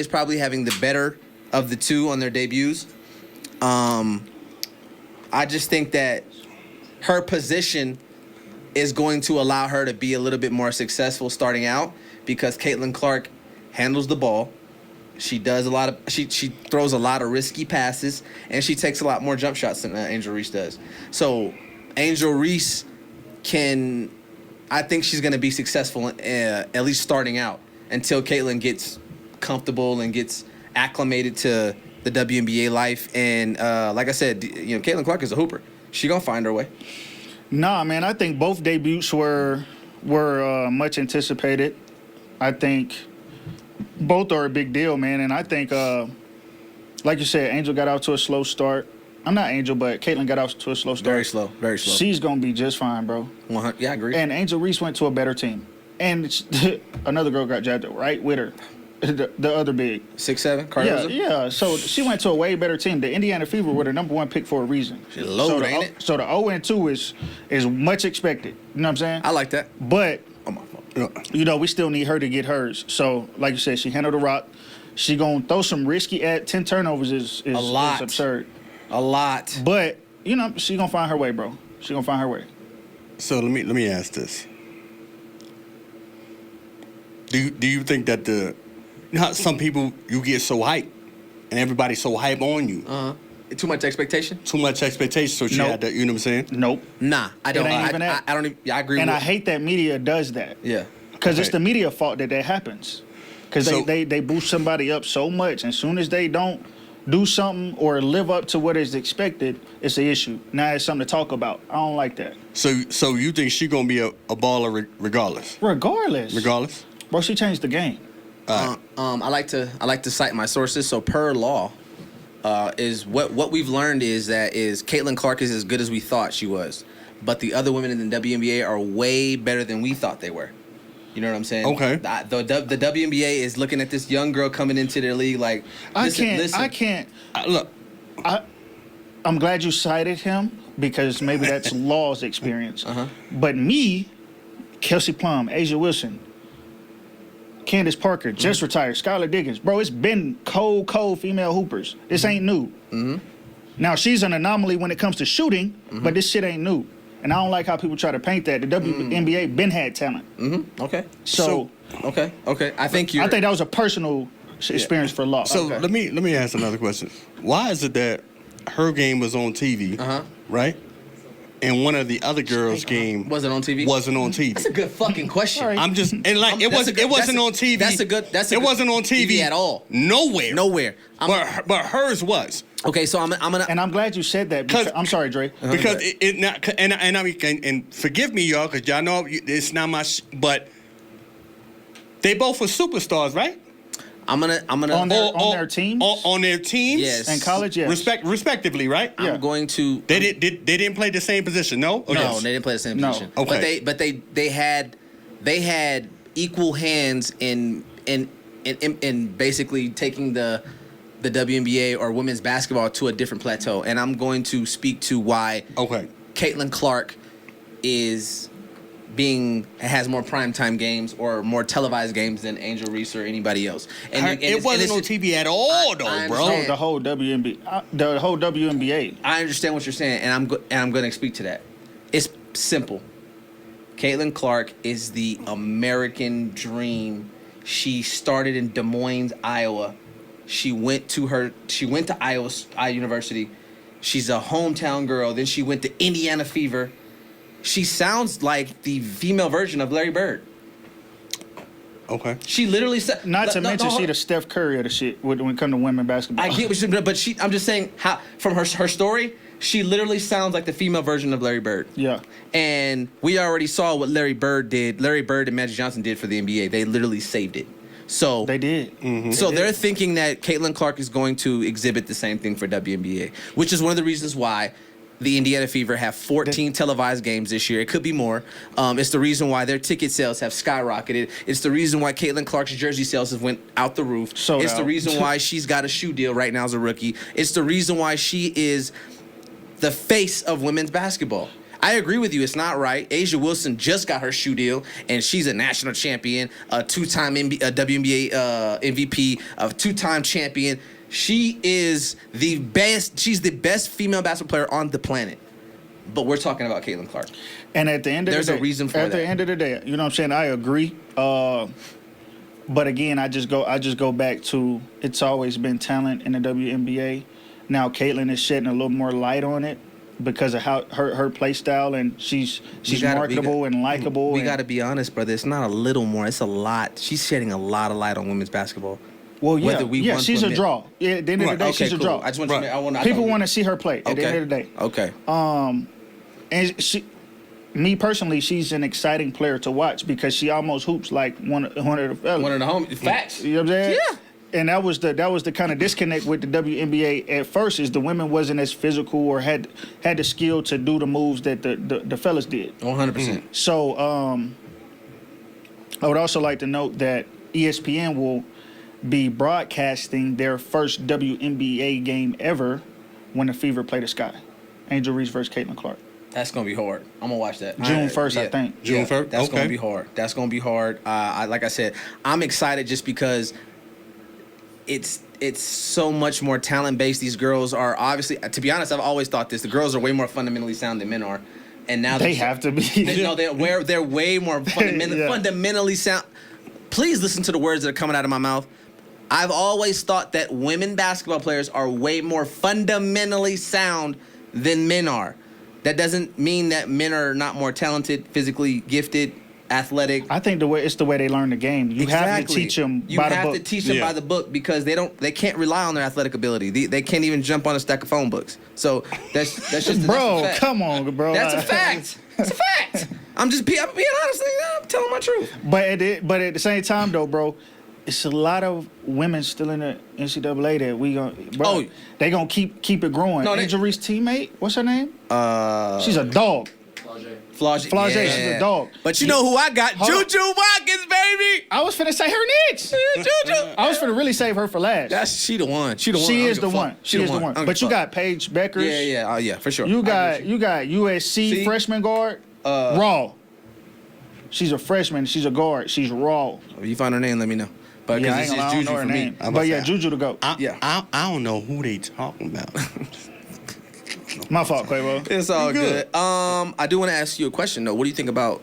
probably having the better of the two on their debuts. I just think that her position is going to allow her to be a little bit more successful starting out because Caitlin Clark handles the ball. She does she throws a lot of risky passes, and she takes a lot more jump shots than Angel Reese does. So Angel Reese I think she's going to be successful at least starting out until Caitlin gets comfortable and gets acclimated to the WNBA life. And like I said, Caitlin Clark is a hooper. She going to find her way. Nah, man, I think both debuts were much anticipated. I think both are a big deal, man. And I think, like you said, Angel got out to a slow start. I'm not Angel, but Caitlin got out to a slow start. Very slow, very slow. She's going to be just fine, bro. Yeah, I agree. And Angel Reese went to a better team. And another girl got drafted right with her, the other big. 6'7", Cardozo? Yeah. So she went to a way better team. The Indiana Fever were the number one pick for a reason. She's low, ain't it? So the 0-2 is much expected. You know what I'm saying? I like that. But Oh, my fault. You know, we still need her to get hers. So, like you said, she handled the rock. She gonna throw some risky at 10 turnovers is A lot. is absurd. A lot. But you know, she gonna find her way, bro. She gonna find her way. So let me ask this. Do you think that you know how some people you get so hyped and everybody's so hype on you, Too much expectation? too much expectation, so she Nope. had to, you know what I'm saying? Nope. Nah, I don't. ain't even that. I don't even. I agree And with I hate that media does that. Yeah. Because it's Okay. the media fault that happens. Because So- they boost somebody up so much, and as soon as they don't do something or live up to what is expected, it's an issue. Now it's something to talk about. I don't like that. So you think she gonna be a baller regardless? Regardless, bro, she changed the game. I like to cite my sources. So per law, is what we've learned is Caitlin Clark is as good as we thought she was, but the other women in the WNBA are way better than we thought they were. You know what I'm saying? Okay. The WNBA is looking at this young girl coming into their league like, listen. I can't. Look, I'm glad you cited him because maybe that's Law's experience. But me, Kelsey Plum, Asia Wilson, Candace Parker, just retired, Skylar Diggins. Bro, it's been cold female hoopers. This ain't new. Now, she's an anomaly when it comes to shooting, but this shit ain't new. And I don't like how people try to paint that. The WNBA been had talent. Okay. So Okay. I think I think that was a personal experience for Law. so let me ask another question. Why is it that her game was on TV, right? And one of the other girls' game wasn't on TV. wasn't on TV. That's a good fucking question. All right. I'm just and like it wasn't on TV. It wasn't on TV at all. Nowhere. But hers was. Okay, so I'm gonna. And I'm glad you said that. Because, I'm sorry, Dre. Because it not and I mean and forgive me y'all because y'all know it's not my but they both were superstars, right? I'm gonna. On their teams? On their teams. Yes. In college, yes. Respectively, right? Yeah. I'm going to. They didn't play the same position, no? Or No, yes? they didn't play the same No. position. Okay. But they had equal hands in basically taking the WNBA or women's basketball to a different plateau. And I'm going to speak to why Okay. Caitlin Clark has more primetime games or more televised games than Angel Reese or anybody else. And It wasn't on TV at all, though, I bro. understand. The whole WNBA. I understand what you're saying, and I'm going to speak to that. It's simple. Caitlin Clark is the American dream. She started in Des Moines, Iowa. She went to Iowa University. She's a hometown girl. Then she went to Indiana Fever. She sounds like the female version of Larry Bird. Okay. She literally said. Not to mention she the Steph Curry of the shit when it comes to women basketball. I get what you're, but I'm just saying how from her story, she literally sounds like the female version of Larry Bird. Yeah. And we already saw what Larry Bird did. Larry Bird and Magic Johnson did for the NBA. They literally saved it. So They did. So they're thinking that Caitlin Clark is going to exhibit the same thing for WNBA, which is one of the reasons why the Indiana Fever have 14 televised games this year. It could be more. It's the reason why their ticket sales have skyrocketed. It's the reason why Caitlin Clark's jersey sales have went out the roof. Sold It's the out. reason why she's got a shoe deal right now as a rookie. It's the reason why she is the face of women's basketball. I agree with you. It's not right. Asia Wilson just got her shoe deal, and she's a national champion, a two-time WNBA MVP, a two-time champion. She is the best. She's the best female basketball player on the planet. But we're talking about Caitlin Clark. And at the end of There's the day, a reason for at that. the end of the day, you know what I'm saying? I agree. But again, I just go back to it's always been talent in the WNBA. Now Caitlin is shedding a little more light on it because of how her play style, and she's marketable and likable. We got to be honest, brother. It's not a little more. It's a lot. She's shedding a lot of light on women's basketball. Well, yeah, whether we want to she's a admit- draw. Yeah, at the end of the day, Okay, she's a cool. draw. I just want to. People want to see her play at the end of the day. Okay. And me personally, she's an exciting player to watch because she almost hoops like one of the fellas. One of the home facts. You know what I'm saying? Yeah. And that was the kind of disconnect with the WNBA at first is the women wasn't as physical or had the skill to do the moves that the fellas did. 100%. So I would also like to note that ESPN will be broadcasting their first WNBA game ever when the Fever play the Sky. Angel Reese versus Caitlin Clark. That's gonna be hard. I'm gonna watch that. June 1st, I think. June 1st? That's gonna Okay. be hard. That's gonna be hard. Like I said, I'm excited just because it's so much more talent based. These girls are obviously, to be honest, I've always thought this. The girls are way more fundamentally sound than men are, and now They have to be. they're way more Yeah. fundamentally sound. Please listen to the words that are coming out of my mouth. I've always thought that women basketball players are way more fundamentally sound than men are. That doesn't mean that men are not more talented, physically gifted, athletic. I think it's the way they learn the game. You have to teach them You by the have book. to teach them Yeah. by the book because they can't rely on their athletic ability. They can't even jump on a stack of phone books. So that's just Bro, that's a fact. come on, bro. That's a fact. That's a fact. I'm being honest. I'm telling my truth. But at the same time, though, bro, it's a lot of women still in the NCAA that we gonna. Bro, Oh. they gonna keep it growing. No, they- Angel teammate, what's her name? She's a dog. Flau'jae, she's a dog. But you know who I got? Hold on. Juju Watkins, baby. I was finna say her next. Juju. I was finna really save her for last. She the one. She the one. I She don't is give a the fuck. one. She is the one. I don't But give you a fuck. got Paige Beckers. Yeah, for sure. You I agree got with USC See? freshman guard. Raw. She's a freshman. She's a guard. She's raw. If you find her name, let me know. But Yeah, I because ain't it's gonna, I Juju don't know her for me. name. I'm But about yeah, to say, Juju to go. Yeah. I don't know who they talking about. My fault, Quavo. It's all You good. good. I do want to ask you a question though. What do you think about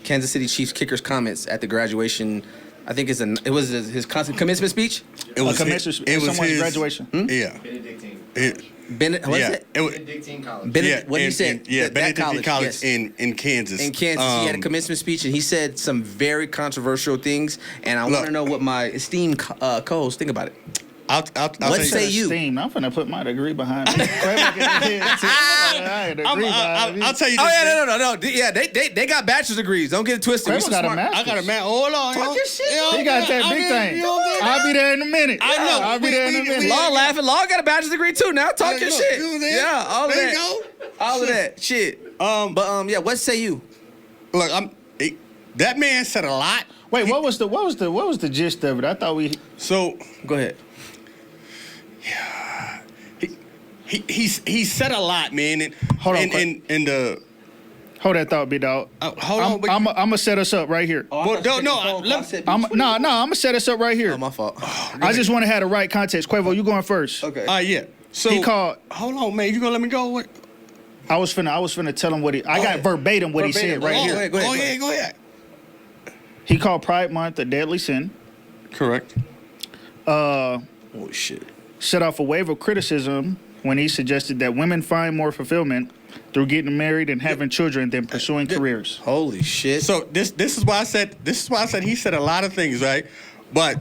Kansas City Chiefs kicker's comments at the graduation? I think it was his commencement speech. It was someone's graduation. Yeah. Benedictine. What is Yeah. it? It was, Benedictine College. What he said? Yeah, That Benedictine College yes. in Kansas. In Kansas, he had a commencement speech, and he said some very controversial things. And I Look. want to know what my esteemed co-hosts think about it. I'll What tell say you? Steam. I'm finna put my degree behind me. Quavo get his head too. I had a degree behind me. I'll tell you this. Oh yeah, man. no. Yeah, they got bachelor's degrees. Don't get it twisted. We Quavo some got a smart- master's. I got a man. Hold on. Talk yo. your shit. You know He what got I'm that saying? big I mean, thing. you know what I'm saying? I'll be there in a minute. I know. I'll be there in a minute. Law laughing. Law got a bachelor's degree too. Now talk your Look, shit. you know what I'm saying? Yeah, all of There that. you go. All of that shit. But what say you? Look, that man said a lot. Wait, what was the gist of it? I thought we. So Go ahead. he said a lot, man. And Hold on, and the Hold that thought, big dog. hold on. but- I'm gonna set us up right here. Well, no, I'm gonna set us up right here. Oh, my fault. I just want to have the right context. Quavo, you going first? Okay. yeah. So He called. Hold on, man. You gonna let me go? What? I was finna tell him what he. I got verbatim what he said right oh, here. Go ahead. Go ahead. He called Pride Month a deadly sin. Correct. Oh shit. Set off a wave of criticism when he suggested that women find more fulfillment through getting married and having children than pursuing careers. Holy shit. So this is why I said he said a lot of things, right? But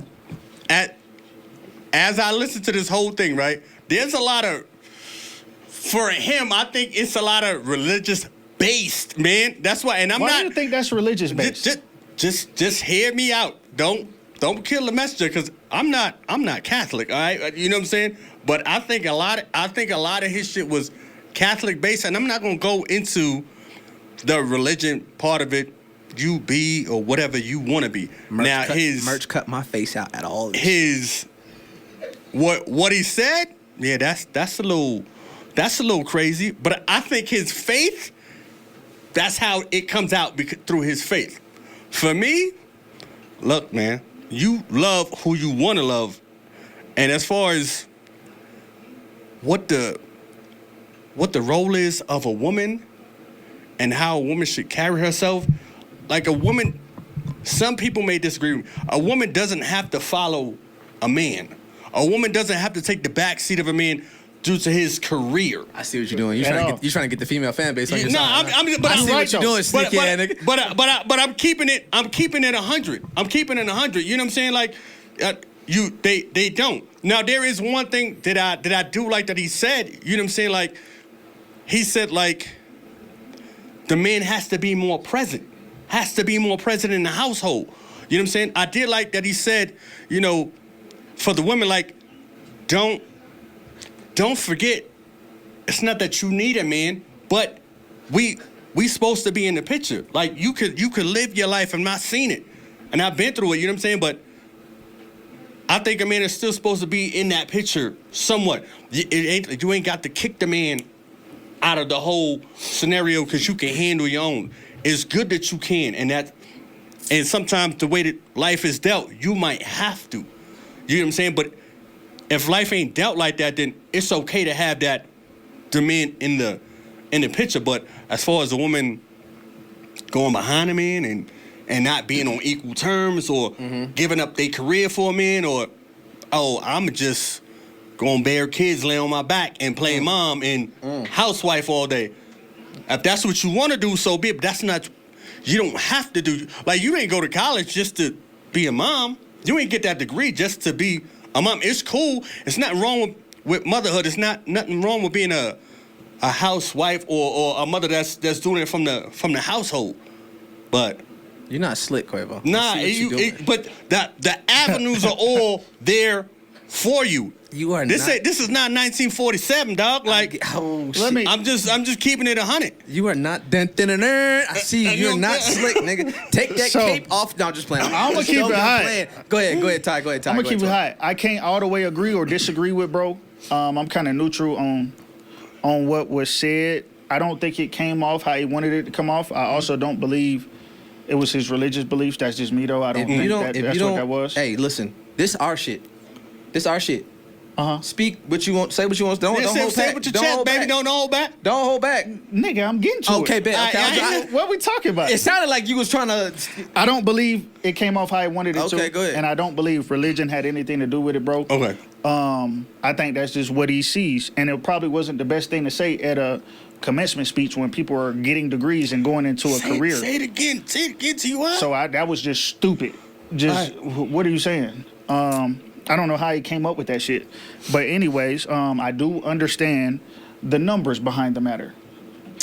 as I listened to this whole thing, right, there's a lot of, for him, I think it's a lot of religious based, man. That's why, and I'm Why not. do you think that's religious based? Just hear me out. Don't kill the messenger, because I'm not Catholic, all right? You know what I'm saying? But I think a lot of his shit was Catholic based, and I'm not gonna go into the religion part of it. You be or whatever you want to be. Merch cut my face out at all. Of this. What he said, yeah, that's a little crazy. But I think his faith, that's how it comes out through his faith. For me, look, man, you love who you want to love, and as far as what the role is of a woman and how a woman should carry herself, like a woman, some people may disagree with me. A woman doesn't have to follow a man. A woman doesn't have to take the back seat of a man due to his career. I see what you're doing. You're trying to get the female fan base on your No, side. but I I'm see right what you're though. doing, sneaky ass nigga. But I'm keeping it 100. I'm keeping it 100. You know what I'm saying? Like, they don't. Now there is one thing that I do like that he said. You know what I'm saying? Like, he said like, the man has to be more present. Has to be more present in the household. You know what I'm saying? I did like that he said, you know, for the women, like, don't forget, it's not that you need a man, but we supposed to be in the picture. Like, you could live your life and not seen it. And I've been through it, you know what I'm saying? But I think a man is still supposed to be in that picture somewhat. You ain't got to kick the man out of the whole scenario because you can handle your own. It's good that you can, and sometimes the way that life is dealt, you might have to. You know what I'm saying? But if life ain't dealt like that, then it's okay to have that demand in the picture. But as far as a woman going behind a man and not being on equal terms or giving up their career for a man or, oh, I'm just gonna bear kids, lay on my back and play mom and housewife all day. If that's what you want to do, so be it. But that's not, you don't have to do, like you ain't go to college just to be a mom. You ain't get that degree just to be a mom. It's cool. It's nothing wrong with motherhood. It's nothing wrong with being a housewife or a mother that's doing it from the household. But You're not slick, Quavo. nah, I see what you're doing. but the avenues are all there for you. You are This not. this is not 1947, dog. Like Oh, Let me- I'm just keeping it 100. You are not. I see you. You're not slick, nigga. Take that So- cape off. No, I'm just playing. I'ma keep it high. Go ahead, Ty. Go ahead, Ty. I'm gonna Go keep it ahead, high. I can't all the way agree or disagree with bro. I'm kind of neutral on what was said. I don't think it came off how he wanted it to come off. I also don't believe it was his religious beliefs. That's just me though. I don't If think you don't, that, if that's you don't, what that was. hey, listen. This our shit. This our shit. Uh-huh. Speak what you want. Say what you want. Don't Say hold say back. it with your Don't chest, hold baby. back. Don't hold back. Don't hold back. Nigga, I'm getting to Okay, it. bet. Okay, What we talking about? it sounded like you was trying to. I don't believe it came off how he wanted it to. Okay, go ahead. And I don't believe religion had anything to do with it, bro. Okay. I think that's just what he sees. And it probably wasn't the best thing to say at a commencement speech when people are getting degrees and going into a career. Say it again. Say it again to you out. So that was just stupid. Just what are you saying? I don't know how he came up with that shit. But anyways, I do understand the numbers behind the matter.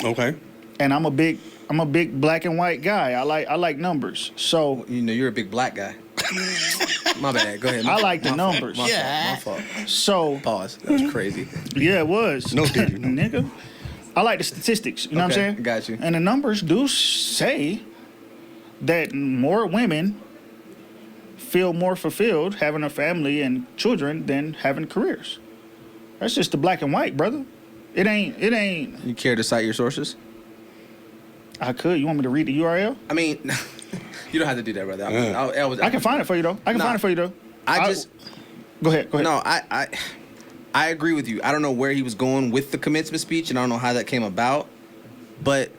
Okay. And I'm a big black and white guy. I like numbers. So You know, you're a big black guy. My bad. Go ahead. I like the My fault. numbers. My fault. so Pause. That was crazy. yeah, it was. No, did you? No. Nigga. I like the statistics. You know what I'm Okay, saying? got you. And the numbers do say that more women feel more fulfilled having a family and children than having careers. That's just the black and white, brother. It ain't. You care to cite your sources? I could. You want me to read the URL? I mean, you don't have to do that, brother. I can find it for you though. I just Go ahead. no. I agree with you. I don't know where he was going with the commencement speech, and I don't know how that came about. But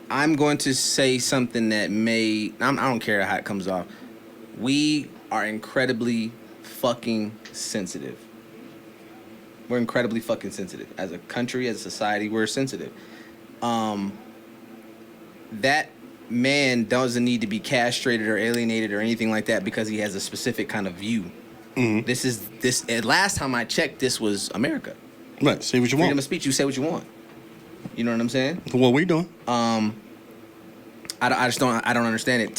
I'm going to say something that I don't care how it comes off. We are incredibly fucking sensitive. We're incredibly fucking sensitive. As a country, as a society, we're sensitive. That man doesn't need to be castrated or alienated or anything like that because he has a specific kind of view. Mm-hmm. Last time I checked, this was America. Right. Say what you Freedom of want. speech. You say what you want. You know what I'm saying? What we doing? I don't understand it.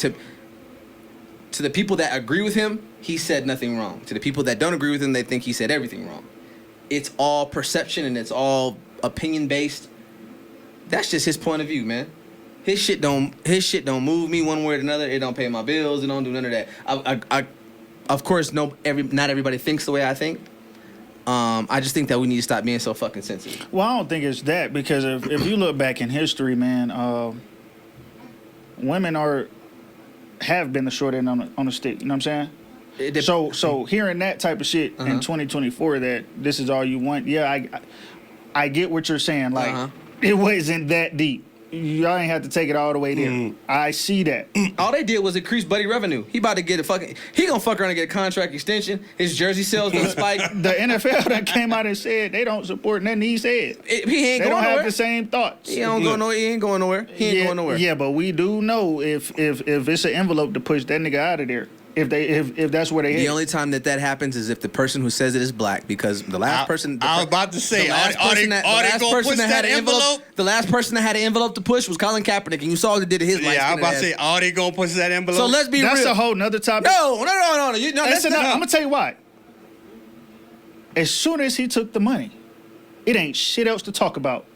To the people that agree with him, he said nothing wrong. To the people that don't agree with him, they think he said everything wrong. It's all perception and it's all opinion based. That's just his point of view, man. His shit don't move me one way or another. It don't pay my bills. It don't do none of that. I of course, not everybody thinks the way I think. I just think that we need to stop being so fucking sensitive. Well, I don't think it's that because if you look back in history, man, women have been the short end on the stick. You know what I'm saying? So hearing that type of shit in 2024 that this is all you want, yeah, I get what you're saying. Like it wasn't that deep. Y'all ain't have to take it all the way there. I see that. All they did was increase Buddy revenue. He about to get he gonna fuck around and get a contract extension. His jersey sales gonna spike. The NFL that came out and said they don't support nothing he said. He ain't They going don't nowhere. have the same thoughts. He ain't going nowhere. He ain't going nowhere. Yeah, but we do know if it's an envelope to push that nigga out of there. If that's where they The head. only time that happens is if the person who says it is black, because the last person. I was about to say, the last are person they that gonna person push that had that an envelope? The last person that had an envelope to push was Colin Kaepernick, and you saw what it did to his life. Yeah, I was about to say, are they gonna push that envelope? So let's be That's real. a whole nother topic. No. That's I'm gonna tell you why. As soon as he took the money, it ain't shit else to talk about.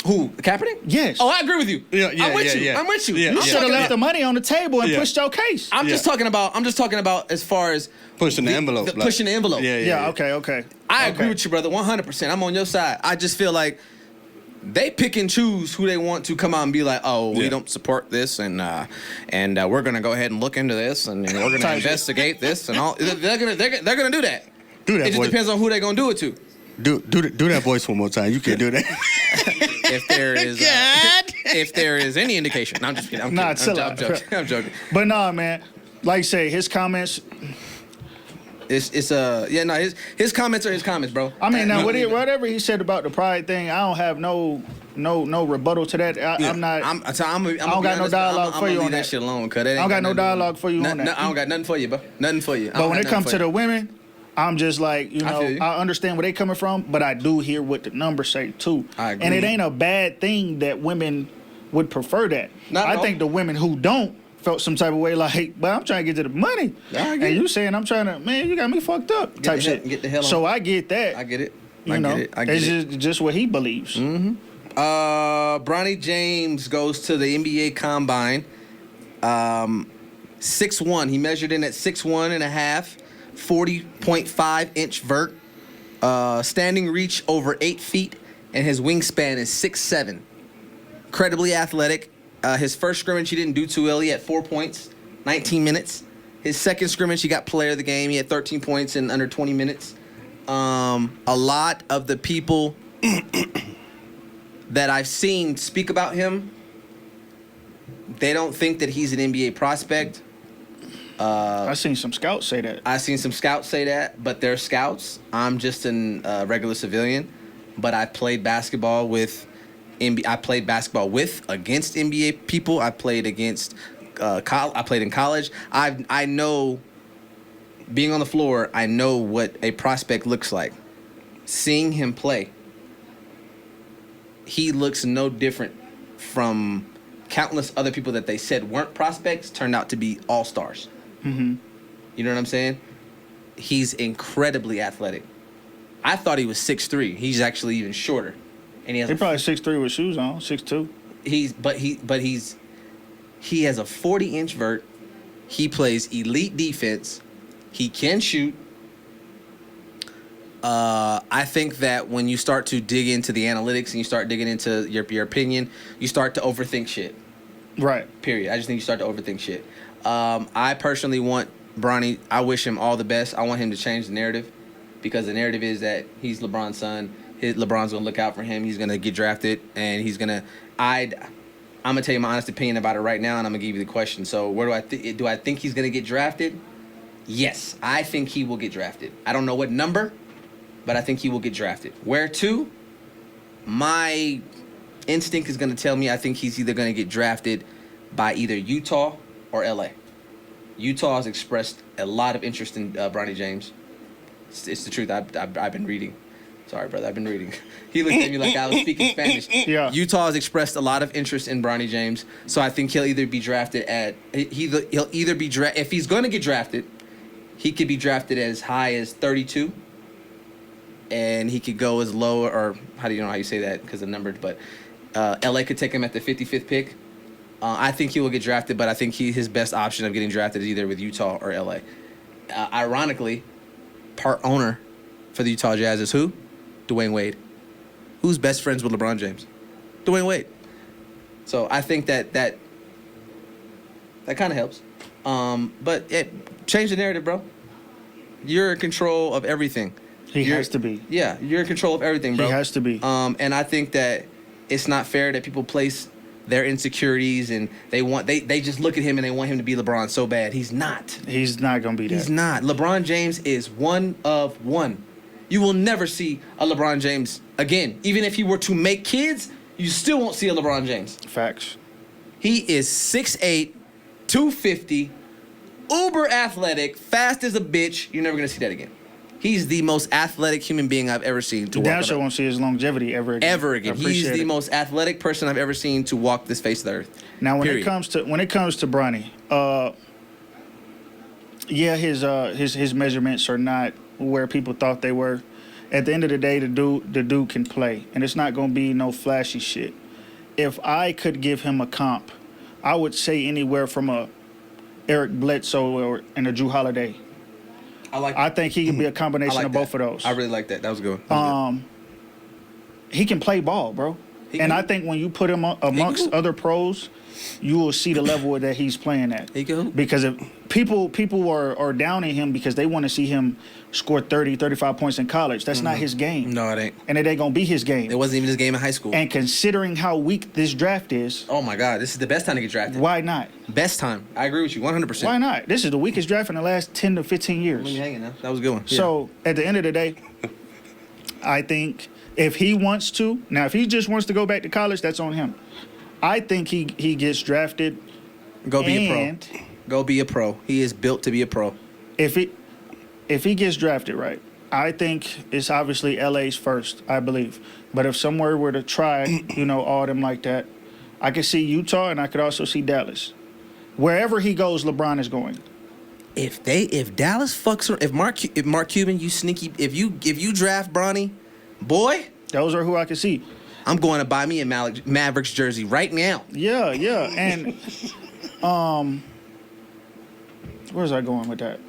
Who? Kaepernick? Yes. Oh, I agree with you. Yeah, I'm with you. yeah. I'm with you. Yeah, You I'm should have talking left about- the money on the table and Yeah. pushed your case. I'm just talking about as far as Pushing the envelope. like- pushing the envelope. Yeah. Yeah. Okay. I Okay. agree with you, brother. 100%. I'm on your side. I just feel like they pick and choose who they want to come out and be like, oh, we Yeah. don't support this, and we're gonna go ahead and look into this, and we're gonna investigate this, and all. They're gonna do that. Do that, It just boy. depends on who they're gonna do it to. Do that voice one more time. You can't do that. If there is, if there is any indication, no, I'm just kidding. I'm Nah, kidding. chill I'm out. joking. I'm joking. But nah, man. Like I say, his comments. His comments are his comments, bro. I mean, now No, whatever he said about the pride thing, I don't have no rebuttal to that. I'm not. I don't got no dialogue for you on that that. shit alone, cause I don't got no dialogue for you on that. I don't got nothing for you, bro. Nothing for you. But when it comes to the women, I'm just like, I feel you. I understand where they coming from, but I do hear what the numbers say too. I agree. And it ain't a bad thing that women would prefer that. Not at I all. think the women who don't felt some type of way like, but I'm trying to get to the money. I get And it. you saying I'm trying to, man, you got me fucked up type the hell- shit. get the hell on. So I get that. I get it. You I know, get it. I get it's it. just what he believes. Bronny James goes to the NBA Combine. 6'1". He measured in at 6'1" and a half, 40.5 inch vert, standing reach over 8 feet, and his wingspan is 6'7". Incredibly athletic. His first scrimmage he didn't do too well. He had 4 points, 19 minutes. His second scrimmage he got player of the game. He had 13 points in under 20 minutes. A lot of the people that I've seen speak about him, they don't think that he's an NBA prospect. I seen some scouts say that. I've seen some scouts say that, but they're scouts. I'm just a regular civilian, but I played basketball with against NBA people. I played against I played in college. I know, being on the floor, I know what a prospect looks like. Seeing him play, he looks no different from countless other people that they said weren't prospects turned out to be all-stars. Mm-hmm. You know what I'm saying? He's incredibly athletic. I thought he was 6'3". He's actually even shorter. And he has He probably 6'3" with shoes on, 6'2". he has a 40-inch vert. He plays elite defense. He can shoot. I think that when you start to dig into the analytics and you start digging into your opinion, you start to overthink shit. Right. Period. I just think you start to overthink shit. I personally want Bronny. I wish him all the best. I want him to change the narrative, because the narrative is that he's LeBron's son. LeBron's gonna look out for him. He's gonna get drafted, and he's gonna. I'm gonna tell you my honest opinion about it right now, and I'm gonna give you the question. So, where do I think he's gonna get drafted? Yes, I think he will get drafted. I don't know what number, but I think he will get drafted. Where to? My instinct is gonna tell me I think he's either gonna get drafted by either Utah or LA. Utah has expressed a lot of interest in Bronny James. It's the truth. I've been reading. Sorry, brother. I've been reading. He looked at me like I was speaking Spanish. Yeah. Utah has expressed a lot of interest in Bronny James, so I think he'll either be drafted at he'll either be if he's going to get drafted, he could be drafted as high as 32, and he could go as low, or how do you know how you say that because of numbers, but LA could take him at the 55th pick. I think he will get drafted, but I think his best option of getting drafted is either with Utah or LA. Ironically, part owner for the Utah Jazz is who? Dwayne Wade. Who's best friends with LeBron James? Dwayne Wade. So I think that kind of helps. But change the narrative, bro. You're in control of everything. He has to be. Yeah, you're in control of everything, bro. He has to be. And I think that it's not fair that people place their insecurities and they just look at him and they want him to be LeBron so bad. He's not. He's not gonna be that. He's not. LeBron James is one of one. You will never see a LeBron James again. Even if he were to make kids, you still won't see a LeBron James. Facts. He is 6'8", 250, uber athletic, fast as a bitch. You're never going to see that again. He's the most athletic human being I've ever seen to walk. Damn sure won't see his longevity ever again. Ever again. I He's appreciate the it. most athletic person I've ever seen to walk this face of the earth. Now, when Period. it comes to Bronny, yeah, his measurements are not where people thought they were. At the end of the day, the dude can play, and it's not gonna be no flashy shit. If I could give him a comp, I would say anywhere from a Eric Bledsoe and a Drew Holiday. I think he can be a combination of both of those. I really like that. That was good. That was good. He can play ball, bro. And I think when you put him amongst other pros, you will see the level that he's playing at. He can hoop. Because if people are downing him because they want to see him score 30, 35 points in college. That's not his game. No, it ain't. And it ain't going to be his game. It wasn't even his game in high school. And considering how weak this draft is, oh my God, this is the best time to get drafted. why not? Best time. I agree with you 100%. Why not? This is the weakest draft in the last 10 to 15 years. When you hanging now? That was a good one. Yeah. So at the end of the day, I think if he wants to, now if he just wants to go back to college, that's on him. I think he gets drafted. Go be a and pro. Go be a pro. He is built to be a pro. If he gets drafted right, I think it's obviously LA's first, I believe. But if somewhere were to try, all them like that, I could see Utah and I could also see Dallas. Wherever he goes, LeBron is going. If Dallas fucks her, if Mark Cuban, you sneaky, if you draft Bronny, boy, Those are who I could see. I'm going to buy me a Mavericks jersey right now. Yeah, and where's I going with that?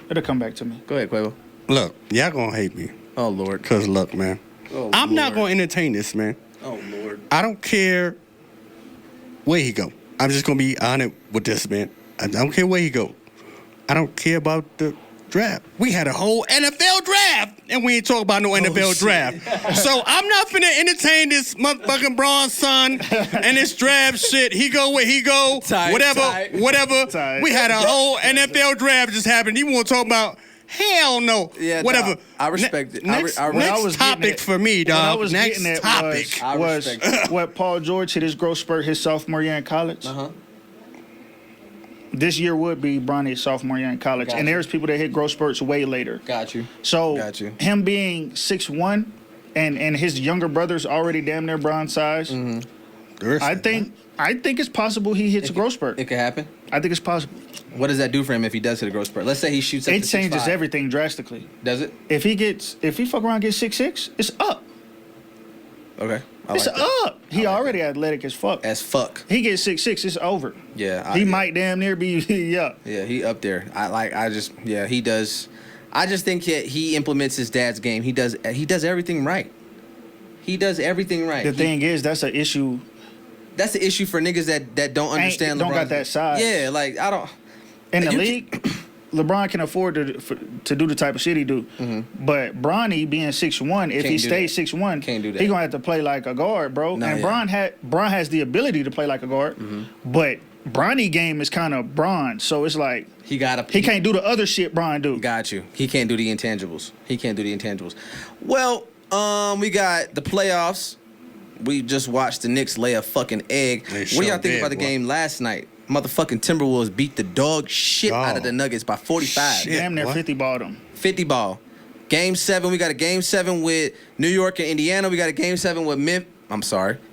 It'll come back to me. Go ahead, Quavo. Look, y'all gonna hate me. Oh Lord. Cause look, man, Oh, I'm not Lord. gonna entertain this, man. Oh Lord. I don't care where he go. I'm just gonna be honest with this, man. I don't care where he go. I don't care about the draft. We had a whole NFL draft, and we ain't talking about no NFL draft. So I'm not finna entertain this motherfucking Bron's son and this draft shit. He go where he go, Tight, whatever. Tight. We had a whole NFL draft just happened. He want to talk about? Hell no. Yeah, whatever. dog, I respect it. Next, I When I next was getting topic it- for me, What I dog. was Next getting at topic. I was respect what Paul George hit his growth spurt his sophomore year in college. Uh-huh. This year would be Bronny's sophomore year in college. Gotcha. And there's people that hit growth spurts way later. Got you. So Got you. him being 6'1", and his younger brother's already damn near Bron size, I think it's possible he hits a growth spurt. It could happen. I think it's possible. What does that do for him if he does hit a growth spurt? Let's say he shoots up It to changes 6'5". everything drastically. Does it? If he fuck around and gets 6'6", it's up. Okay. I It's like that. up. He already athletic as fuck. As fuck. He gets 6'6", it's over. Yeah. He might damn near be yeah. Yeah, he up there. He does. I just think that he implements his dad's game. He does everything right. He does everything right. The thing is, that's an issue. That's the issue for niggas that don't understand. don't got LeBron's- that size. Yeah, like I don't. In the You league, LeBron can afford to do the type of shit he do. But Bronny being 6'1", if Mm-hmm. Can't he do stays 6'1", Can't do that. he gonna have to play like a guard, bro. No, and yeah. Bron has the ability to play like a guard, but Bronny game is kind of Bron, so it's like He got he can't do the other shit Bron do. Got you. He can't do the intangibles. Well, we got the playoffs. We just watched the Knicks lay a fucking egg. They What do y'all sure think did, about the boy. game last night? Motherfucking Timberwolves beat the dog shit out of the Nuggets by 45. Shit. Damn near What? 50 balled him. 50 ball. Game 7, we got a game 7 with New York and Indiana. We got a game 7 with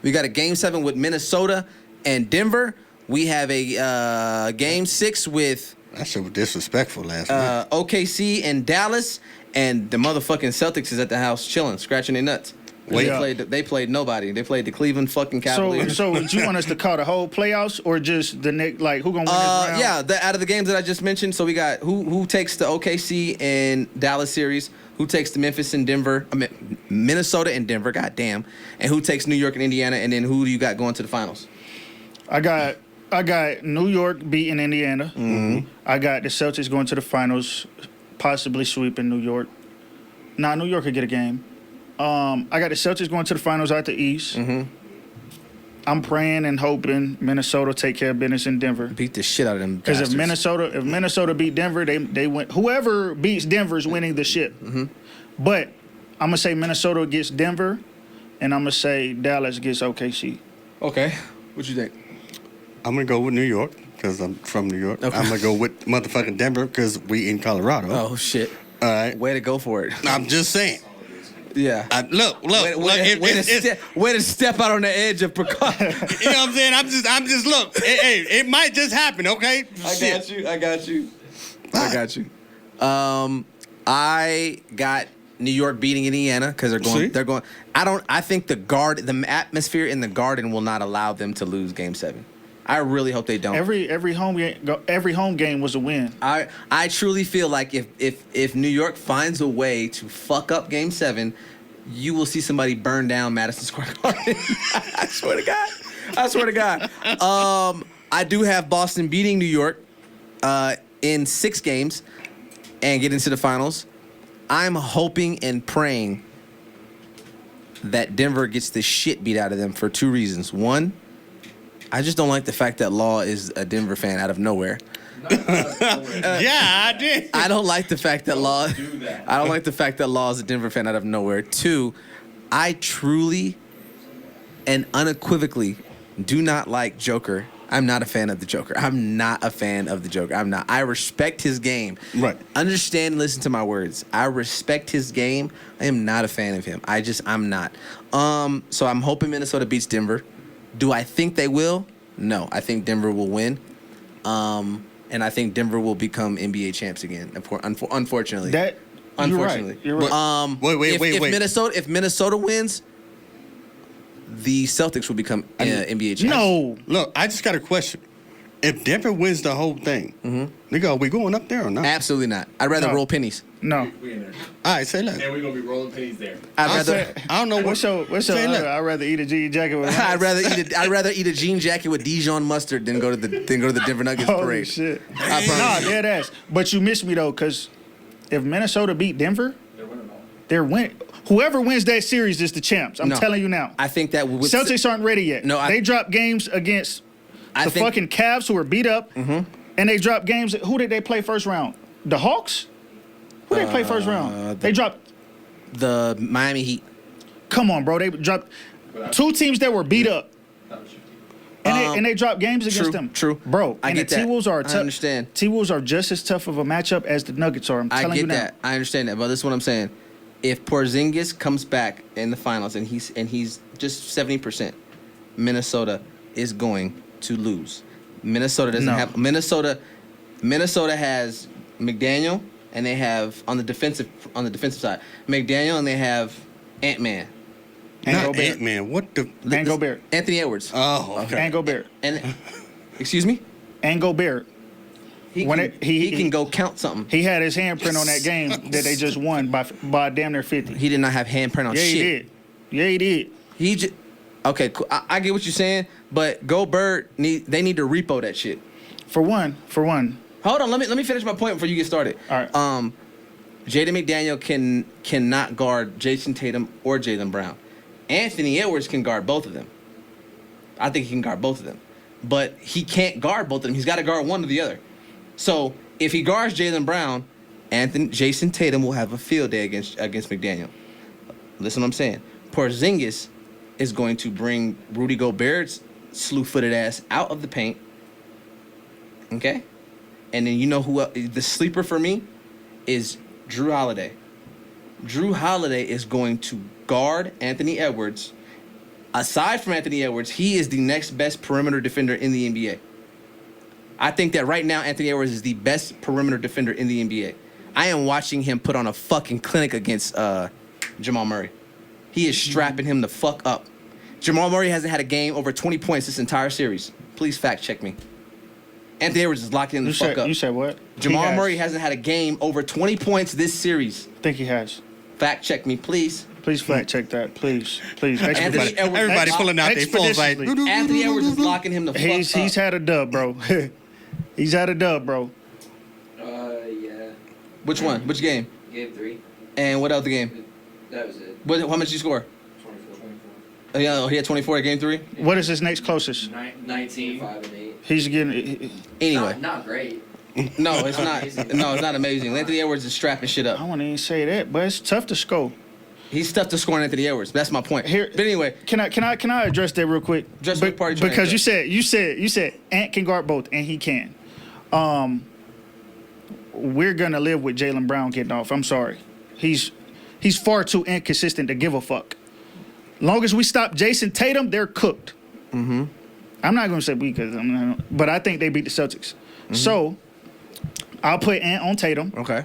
We got a game 7 with Minnesota and Denver. We have a game 6 with That shit was disrespectful last night. OKC and Dallas, and the motherfucking Celtics is at the house chilling, scratching their nuts. Wait. They played nobody. They played the Cleveland fucking Cavaliers. So do you want us to call the whole playoffs or just the Knicks? Like who gonna win this round? Yeah, out of the games that I just mentioned, so we got who takes the OKC and Dallas series, who takes the Minnesota and Denver, goddamn, and who takes New York and Indiana, and then who do you got going to the finals? I got New York beating Indiana. I got the Celtics going to the finals, possibly sweeping New York. Nah, New York could get a game. I got the Celtics going to the finals out the East. I'm praying and hoping Minnesota take care of business in Denver. Beat the shit out of them. Because if bastards. Minnesota beat Denver, they win. Whoever beats Denver is winning the shit. But I'm gonna say Minnesota gets Denver, and I'm gonna say Dallas gets OKC. Okay, what you think? I'm gonna go with New York because I'm from New York. Okay. I'm gonna go with motherfucking Denver because we in Colorado. Oh shit! All right. Way to go for it. I'm just saying. Yeah. Look. Way to step out on the edge of precaution. You know what I'm saying? I'm just look. Hey, it might just happen, okay? I got you. I got New York beating Indiana because See? they're going. I think the atmosphere in the Garden will not allow them to lose Game 7. I really hope they don't. Every home game was a win. I truly feel like if New York finds a way to fuck up Game 7, you will see somebody burn down Madison Square Garden. I swear to God. I swear to God. I do have Boston beating New York in 6 games and get into the finals. I'm hoping and praying that Denver gets the shit beat out of them for 2 reasons. One, I just don't like the fact that Law is a Denver fan out of nowhere. Yeah, I did. I don't like the fact that Law. do that. I don't like the fact that Law is a Denver fan out of nowhere. 2, I truly and unequivocally do not like Joker. I'm not a fan of the Joker. I'm not a fan of the Joker. I'm not. I respect his game. Right. Understand, listen to my words. I respect his game. I am not a fan of him. I'm not. So I'm hoping Minnesota beats Denver. Do I think they will? No. I think Denver will win. And I think Denver will become NBA champs again. Unfortunately. Unfortunately. You're right. Wait. If Minnesota wins, the Celtics will become NBA champs. No. Look, I just got a question. If Denver wins the whole thing, nigga, are we going up there or not? Absolutely not. I'd rather No. roll pennies. No. We in there. All right, say that. And we're gonna be rolling pennies there. I'd I rather. don't know What's your say that. I'd rather eat a jean jacket with I'd rather eat a jean jacket with Dijon mustard than go to the Denver Nuggets Holy parade. shit. I Nah, promise you. dead ass. But you missed me though, because if Minnesota beat Denver, They're winning all. they're winning. Whoever wins that series is the champs. I'm No. telling you now. I think that with Celtics aren't ready yet. No, they dropped games against I the think- fucking Cavs who were beat up, and they dropped games. Who did they play first round? The Hawks. Who did they play first round? They dropped. the Miami Heat. Come on, bro. They dropped 2 teams that were beat up, That was your team. and they dropped games against True, them. true. Bro. I and get the that. T-Wolves are I understand. T-Wolves are just as tough of a matchup as the Nuggets are. I'm I telling get you now. that. I understand that. But this is what I'm saying. If Porzingis comes back in the finals and he's just 70%, Minnesota is going to lose. Minnesota doesn't No. have Minnesota has McDaniel and they have on the defensive side McDaniel and they have Ant-Man. And Not Gobert. Ant-Man. What the? And Gobert. Anthony Edwards. Oh, okay. And Gobert. And excuse me? And Gobert. He When can, it- he he- can go count something. He had his handprint on that game that they just won by damn near 50. He did not have handprint on Yeah, shit. he did. Yeah, he did. He just okay. Cool. I get what you're saying, but Gobert they need to repo that shit. For one. Hold on, let me finish my point before you get started. All right. Jaden McDaniel cannot guard Jason Tatum or Jaylen Brown. Anthony Edwards can guard both of them. I think he can guard both of them, but he can't guard both of them. He's got to guard one or the other. So if he guards Jaylen Brown, Jason Tatum will have a field day against McDaniel. Listen, what I'm saying. Porzingis is going to bring Rudy Gobert's slew-footed ass out of the paint. Okay, and then you know who the sleeper for me is Drew Holiday. Drew Holiday is going to guard Anthony Edwards. Aside from Anthony Edwards, he is the next best perimeter defender in the NBA. I think that right now Anthony Edwards is the best perimeter defender in the NBA. I am watching him put on a fucking clinic against Jamal Murray. He is strapping him the fuck up. Jamal Murray hasn't had a game over 20 points this entire series. Please fact check me. Anthony Edwards is locking him the fuck up. You said what? Jamal Murray hasn't had a game over 20 points this series. I think he has. Fact check me, please. Please fact check that. Please. Anthony Edwards, Everybody pulling out their phones like. expeditiously. Anthony Edwards is locking him the fuck He's up. had a dub, bro. He's had a dub, bro. Yeah. Which one? Which game? Game 3. And what other game? That was it. How much did you score? 24. Yeah, he had 24 at game 3. What is his next closest? 19, 5, and 8. He's getting. Anyway, Not great. no, it's not. No, it's not amazing. Anthony Edwards is strapping shit I up. wouldn't even say that, but it's tough to score. He's tough to score on Anthony Edwards. That's my point. Here- But anyway, Can I address that real quick? Address what part you're trying to because you said Ant can guard both, and he can. We're gonna live with Jaylen Brown getting off. I'm sorry, he's far too inconsistent to give a fuck. Long as we stop Jason Tatum, they're cooked. Mm-hmm. I'm not gonna say we but I think they beat the Celtics. So I'll put Ant on Tatum. okay.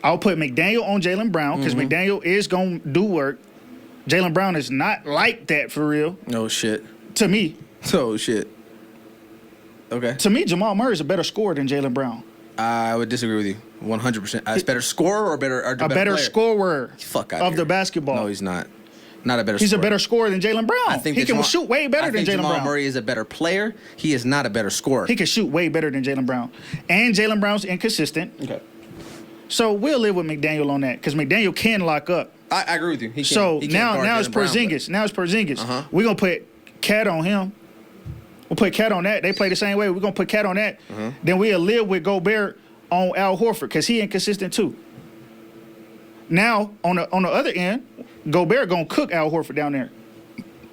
I'll put McDaniel on Jaylen Brown because McDaniel is gonna do work. Jaylen Brown is not like that for real. No shit. To me, Oh shit. Okay. Jamal Murray is a better scorer than Jaylen Brown. I would disagree with you. 100%. A better scorer or better? Or A better player? scorer Fuck out of here. the basketball. No, he's not. Not a better. He's scorer. a better scorer than Jaylen Brown. I think he that can Jamal- shoot way better I than think Jaylen Jamal Brown. Murray is a better player. He is not a better scorer. He can shoot way better than Jaylen Brown. And Jaylen Brown's inconsistent. Okay. So we'll live with McDaniel on that because McDaniel can lock up. I agree with you. He can, So he can guard now it's Jaylen Brown, but- Porzingis. Now it's Porzingis. Uh-huh. We're going to put Cat on him. We'll put Cat on that. They play the same way. We're going to put Cat on that. Uh-huh. Then we'll live with Gobert on Al Horford because he inconsistent too. Now, on the other end, Gobert going to cook Al Horford down there.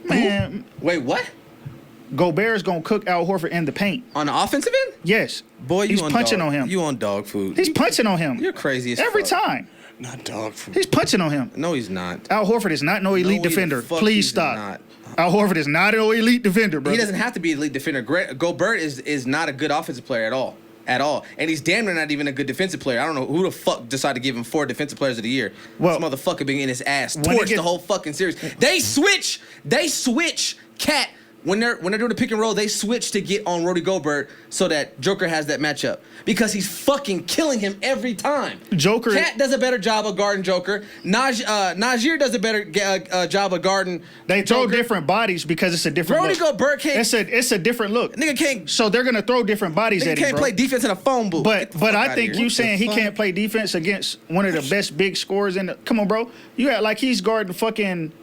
Man, Wait, what? Gobert's going to cook Al Horford in the paint. On the offensive end? Yes. Boy, you He's on punching dog, on him. You on dog food? He's punching on him. You're crazy as Every fuck. time. Not dog food. He's punching on him. No, he's not. Al Horford is not no elite the defender. fuck Please he's stop. not. Al Horford is not an elite defender, bro. He doesn't have to be an elite defender. Gobert is not a good offensive player at all. At all. And he's damn near not even a good defensive player. I don't know who the fuck decided to give him 4 defensive players of the year. Well, this motherfucker being in his ass. when it Torched gets- the whole fucking series. They switch Cat. When they're doing the pick and roll, they switch to get on Rudy Gobert so that Joker has that matchup. Because he's fucking killing him every time. Joker- Cat does a better job of guarding Joker. Najir does a better job of guarding They throw Joker. different bodies because it's a different Rudy look. Gobert can't. It's a different look. Nigga can't. So they're gonna throw different bodies Nigga at him, can't bro. play defense in a phone booth. Get the But fuck I outta think here. you saying he can't play defense against one of the best big scorers in the. Come on, bro. You act like he's guarding fucking.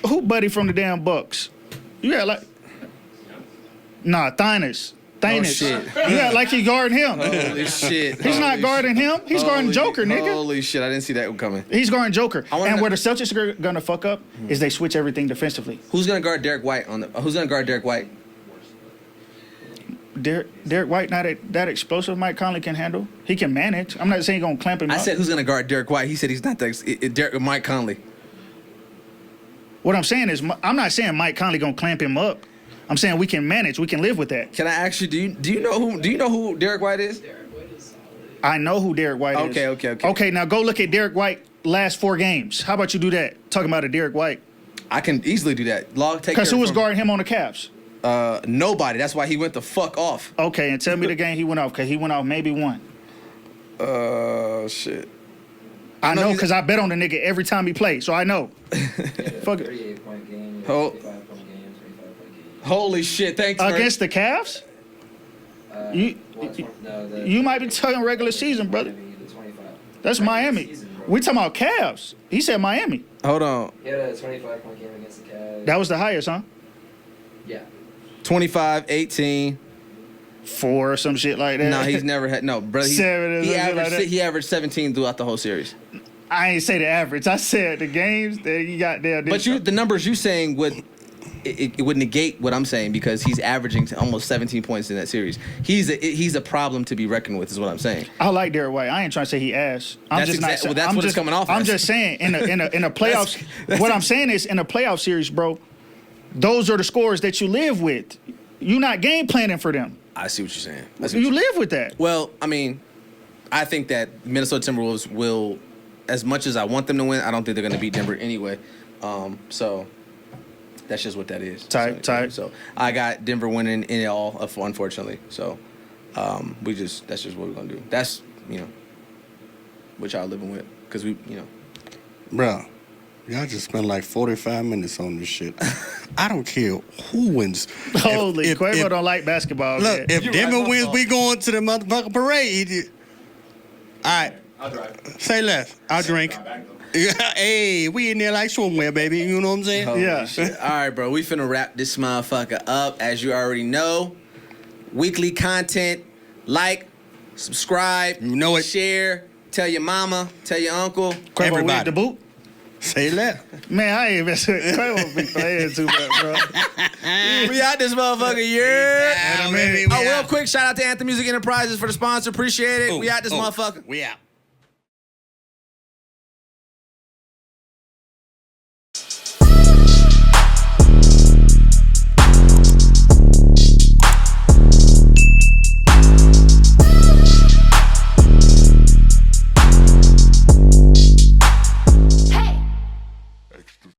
Who buddy from the damn Bucks? You act like. Nah, Thynes. shit. You act like he guarding him. Holy shit. He's not Holy guarding shit. him. He's guarding Joker, nigga. Holy shit, I didn't see that coming. He's guarding Joker. I wanna And know- where the Celtics are gonna fuck up is they switch everything defensively. Who's gonna guard Derek White who's gonna guard Derek White? Derek White not that explosive. Mike Conley can handle. He can manage. I'm not saying he's gonna clamp him I up. said who's gonna guard Derek White. He said he's not Mike Conley. What I'm saying is, I'm not saying Mike Conley gonna clamp him up. I'm saying we can manage. We can live with that. Can I ask you, do you know who Derek White is? I know who Derek White is. Okay. Okay, now go look at Derek White last 4 games. How about you do that? Talking about a Derek White. I can easily do that. Because who was guarding him on the Cavs? Nobody. That's why he went the fuck off. Okay, and tell me the game he went off. Because he went off maybe 1. Shit. I know know he's- because I bet on the nigga every time he plays, so I know. Fuck it. 38-point game, Oh. 55-point game, 25-point game. Holy shit, thanks, Merc. Against the Cavs? You- You might be talking regular season, brother. The 25. That's Regular Miami. season, bro. We talking about Cavs. He said Miami. Hold on. He had a 25-point game against the Cavs. That was the highest, huh? Yeah. 25, 18. 4 or some shit like that. No, he's never had brother. 7 or He something averaged like that. he averaged 17 throughout the whole series. I ain't say the average. I said the games that you got there. But the numbers you saying would it would negate what I'm saying because he's averaging almost 17 points in that series. He's a problem to be reckoned with, is what I'm saying. I like Derek White. I ain't trying to say he ass. I'm That's just not. well, that's I'm what just, it's coming off I'm as. just saying in a playoffs. What I'm saying is in a playoff series, bro. Those are the scores that you live with. You're not game planning for them. I see what you're saying. I see what You you're- live with that. Well, I mean, I think that Minnesota Timberwolves will, as much as I want them to win, I don't think they're going to beat Denver anyway. So that's just what that is. Tight. So I got Denver winning in it all, unfortunately. So that's just what we're going to do. That's, what y'all living with. Because Bro, y'all just spent like 45 minutes on this shit. I don't care who wins. Holy, If- Quavo if- don't like basketball. Look, man. if You're Denver right, my wins, fault. we going to the motherfucking parade. All right, I'll drive. say less. I'll drink. Drive back, though. Hey, we in there like swimwear, baby. You know what I'm saying? Holy Yeah. shit. All right, bro. We finna wrap this motherfucker up. As you already know, weekly content. Like, subscribe, You know it. share, tell your mama, tell your uncle. Quavo we everybody. at the boot. Say less. Man, I ain't messing with Quavo. Be playing too much, bro. We out this motherfucker, yeah. Baby, Oh, real quick, shout out to Anthem Music Enterprises for the sponsor. Appreciate it. We out this motherfucker. We out.